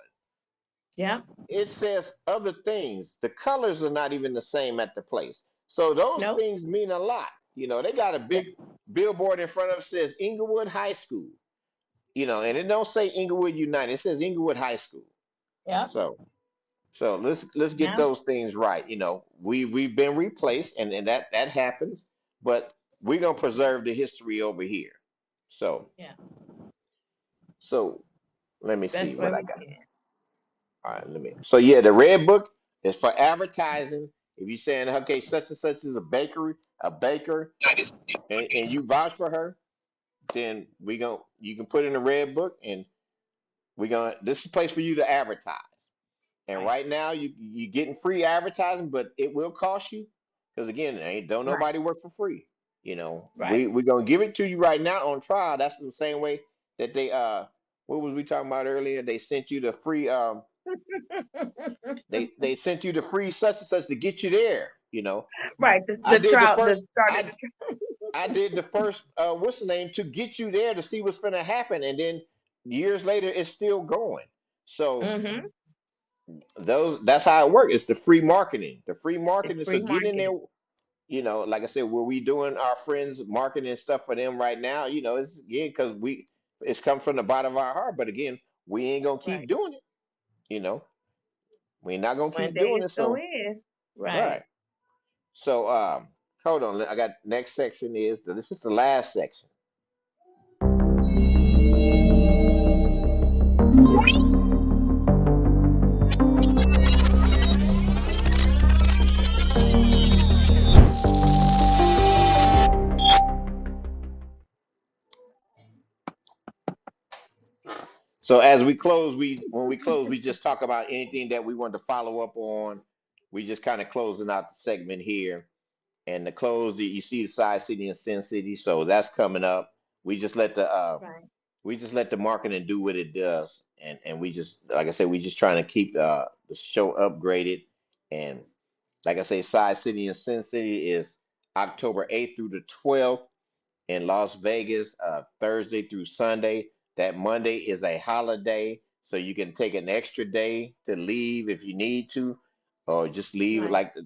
Yep.
It says other things. The colors are not even the same at the place. So those
Nope.
things mean a lot. They got a
Yep.
big billboard in front of it says Inglewood High School. And it don't say Inglewood United. It says Inglewood High School.
Yep.
So so let's get
Yeah.
those things right. We've been replaced, and that happens, but we're gonna preserve the history over here. So
Yeah.
so let me see
Best way
what I
we
got.
can.
All right, let me. So yeah, the red book is for advertising. If you're saying, okay, such and such is a baker, and you vouch for her, then you can put in the red book, and this is a place for you to advertise. And
Right.
right now, you getting free advertising, but it will cost you because again, ain't don't
Right.
nobody work for free.
Right.
We're gonna give it to you right now on trial. That's the same way that they what was we talking about earlier? They sent you the free they sent you the free such and such to get you there.
Right.
I
The
did the
trial. The
first
started.
I did the first what's the name to get you there to see what's gonna happen, and then years later it's still going. So
Mm-hmm.
that's how it works. It's the free marketing. The free
It's
marketing. So
free
get in there.
marketing.
Like I said, where we doing our friends marketing stuff for them right now. It's again because it's come from the bottom of our heart. But again, we ain't gonna keep
Right.
doing it. You know, we're not gonna
One
keep
day
doing
it's
it.
so
So
is.
right.
Right.
So hold on. I got next section is this is the last section. So as we close, when we close, we just talk about anything that we want to follow up on. We just kind of closing out the segment here. And the close, you see the Side City and Sin City, so that's coming up. We just let the
Right.
marketing do what it does, and we just like I said, we just trying to keep the show upgraded. And like I say, Side City and Sin City is October 8th through the 12th in Las Vegas, Thursday through Sunday. That Monday is a holiday, so you can take an extra day to leave if you need to, or just leave
Right.
like the.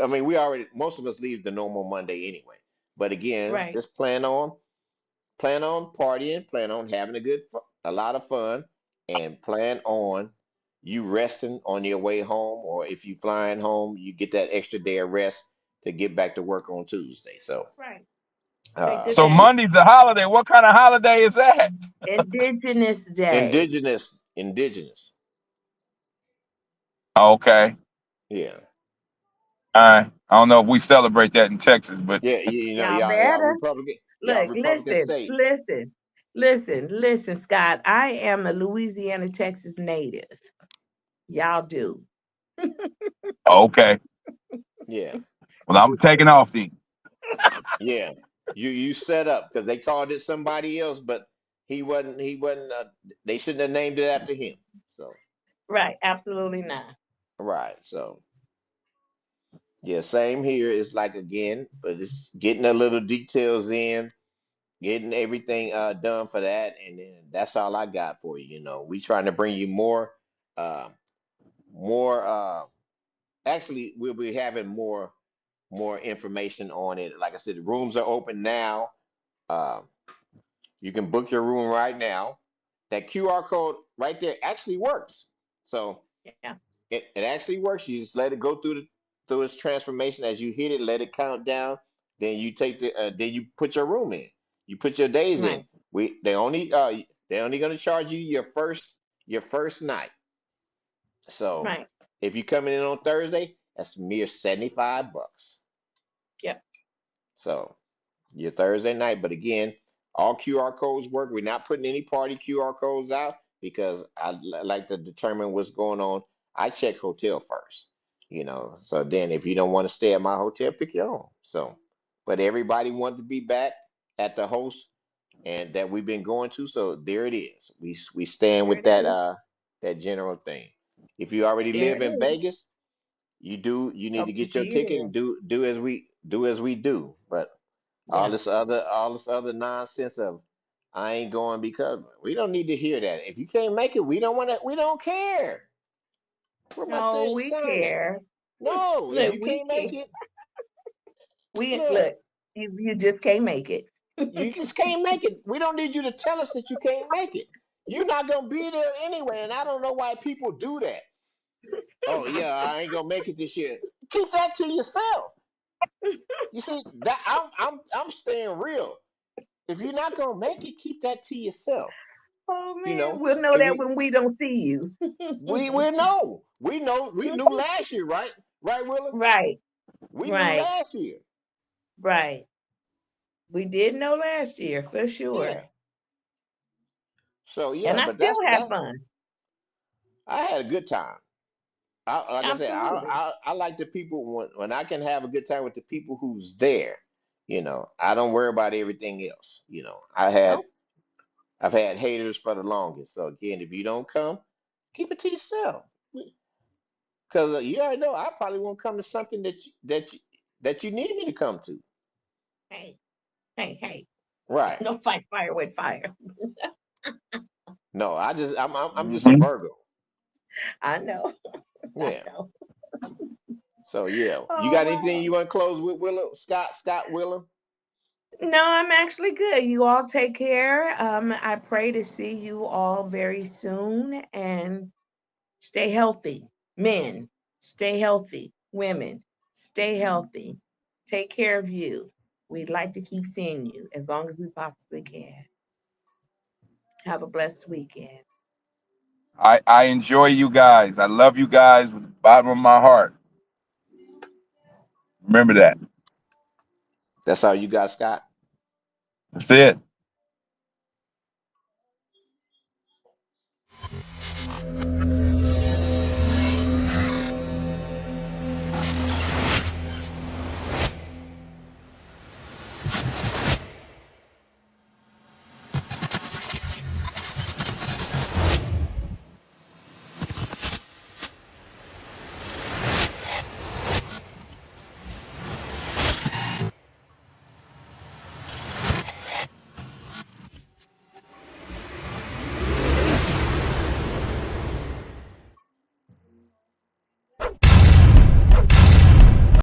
I mean, we already most of us leave the normal Monday anyway. But again,
Right.
just plan on partying, plan on having a lot of fun, and plan on you resting on your way home, or if you flying home, you get that extra day of rest to get back to work on Tuesday. So,
Right. Take
uh,
a
So
day.
Monday's a holiday. What kind of holiday is that?
Indigenous Day.
indigenous,
Okay.
yeah,
All right. I don't know if we celebrate that in Texas, but
yeah, you know,
Y'all
y'all
better.
Republican, y'all
Look,
Republican
listen,
state,
listen, listen, Scott. I am a Louisiana, Texas native. Y'all do.
okay.
yeah,
Well, I'm taking off then.
yeah. You set up because they called it somebody else, but he wasn't. They shouldn't have named it after him. So.
Right. Absolutely not.
Right. So yeah, same here. It's like again, but it's getting a little details in, getting everything done for that, and then that's all I got for you. We trying to bring you uh more actually we'll be having more information on it. Like I said, the rooms are open now. Uh, you can book your room right now. That QR code right there actually works. So
Yeah.
it actually works. You just let it go through its transformation. As you hit it, let it count down. Then you put your room in. You put your days in.
Right.
They only gonna charge you your first night. So
Right.
if you coming in on Thursday, that's mere $75.
Yep.
So your Thursday night. But again, all QR codes work. We're not putting any party QR codes out because like to determine what's going on. I check hotel first, So then, if you don't want to stay at my hotel, pick your own. So, but everybody wanted to be back at the host and that we've been going to. So there it is. We stand
There
with
it is.
that general thing. If you already
There
live
it
in
is.
Vegas, you need to
Hope to
get your
see you
ticket
there.
and do as we do. But all
Yeah.
this other nonsense of I ain't going because we don't need to hear that. If you can't make it, we don't care. Where my
No,
thing
we
sign at?
care.
No, if
Look,
you
we
can't
care.
make it,
We
look,
look. You just can't make it.
you just can't make it. We don't need you to tell us that you can't make it. You're not gonna be there anyway, and I don't know why people do that. Oh yeah, I ain't gonna make it this year. Keep that to yourself. You see that I'm staying real. If you're not gonna make it, keep that to yourself.
Oh
You
man,
know,
we'll know
if
that
you
when we don't see you.
we knew last year, right, Willa?
Right.
We knew
Right.
last year.
Right. We did know last year for
Yeah.
sure.
So yeah,
And I
but
still
that's
have
that.
fun.
I had a good time. Like I said,
Absolutely.
I like the people when I can have a good time with the people who's there. I don't worry about everything else.
No.
I've had haters for the longest. So again, if you don't come, keep it to yourself. Because you already know I probably won't come to something that you need me to come to.
Hey, hey.
Right.
No fight fire with fire.
No, I'm just a
Mhm.
Virgo.
I know. I
Yeah.
know.
So yeah, you
Oh
got anything
wow.
you want to close with, Willa? Scott Willa?
No, I'm actually good. You all take care. I pray to see you all very soon and stay healthy. Men, stay healthy. Women, stay healthy. Take care of you. We'd like to keep seeing you as long as we possibly can. Have a blessed weekend.
I enjoy you guys. I love you guys with the bottom of my heart. Remember that.
That's all you got, Scott?
That's it.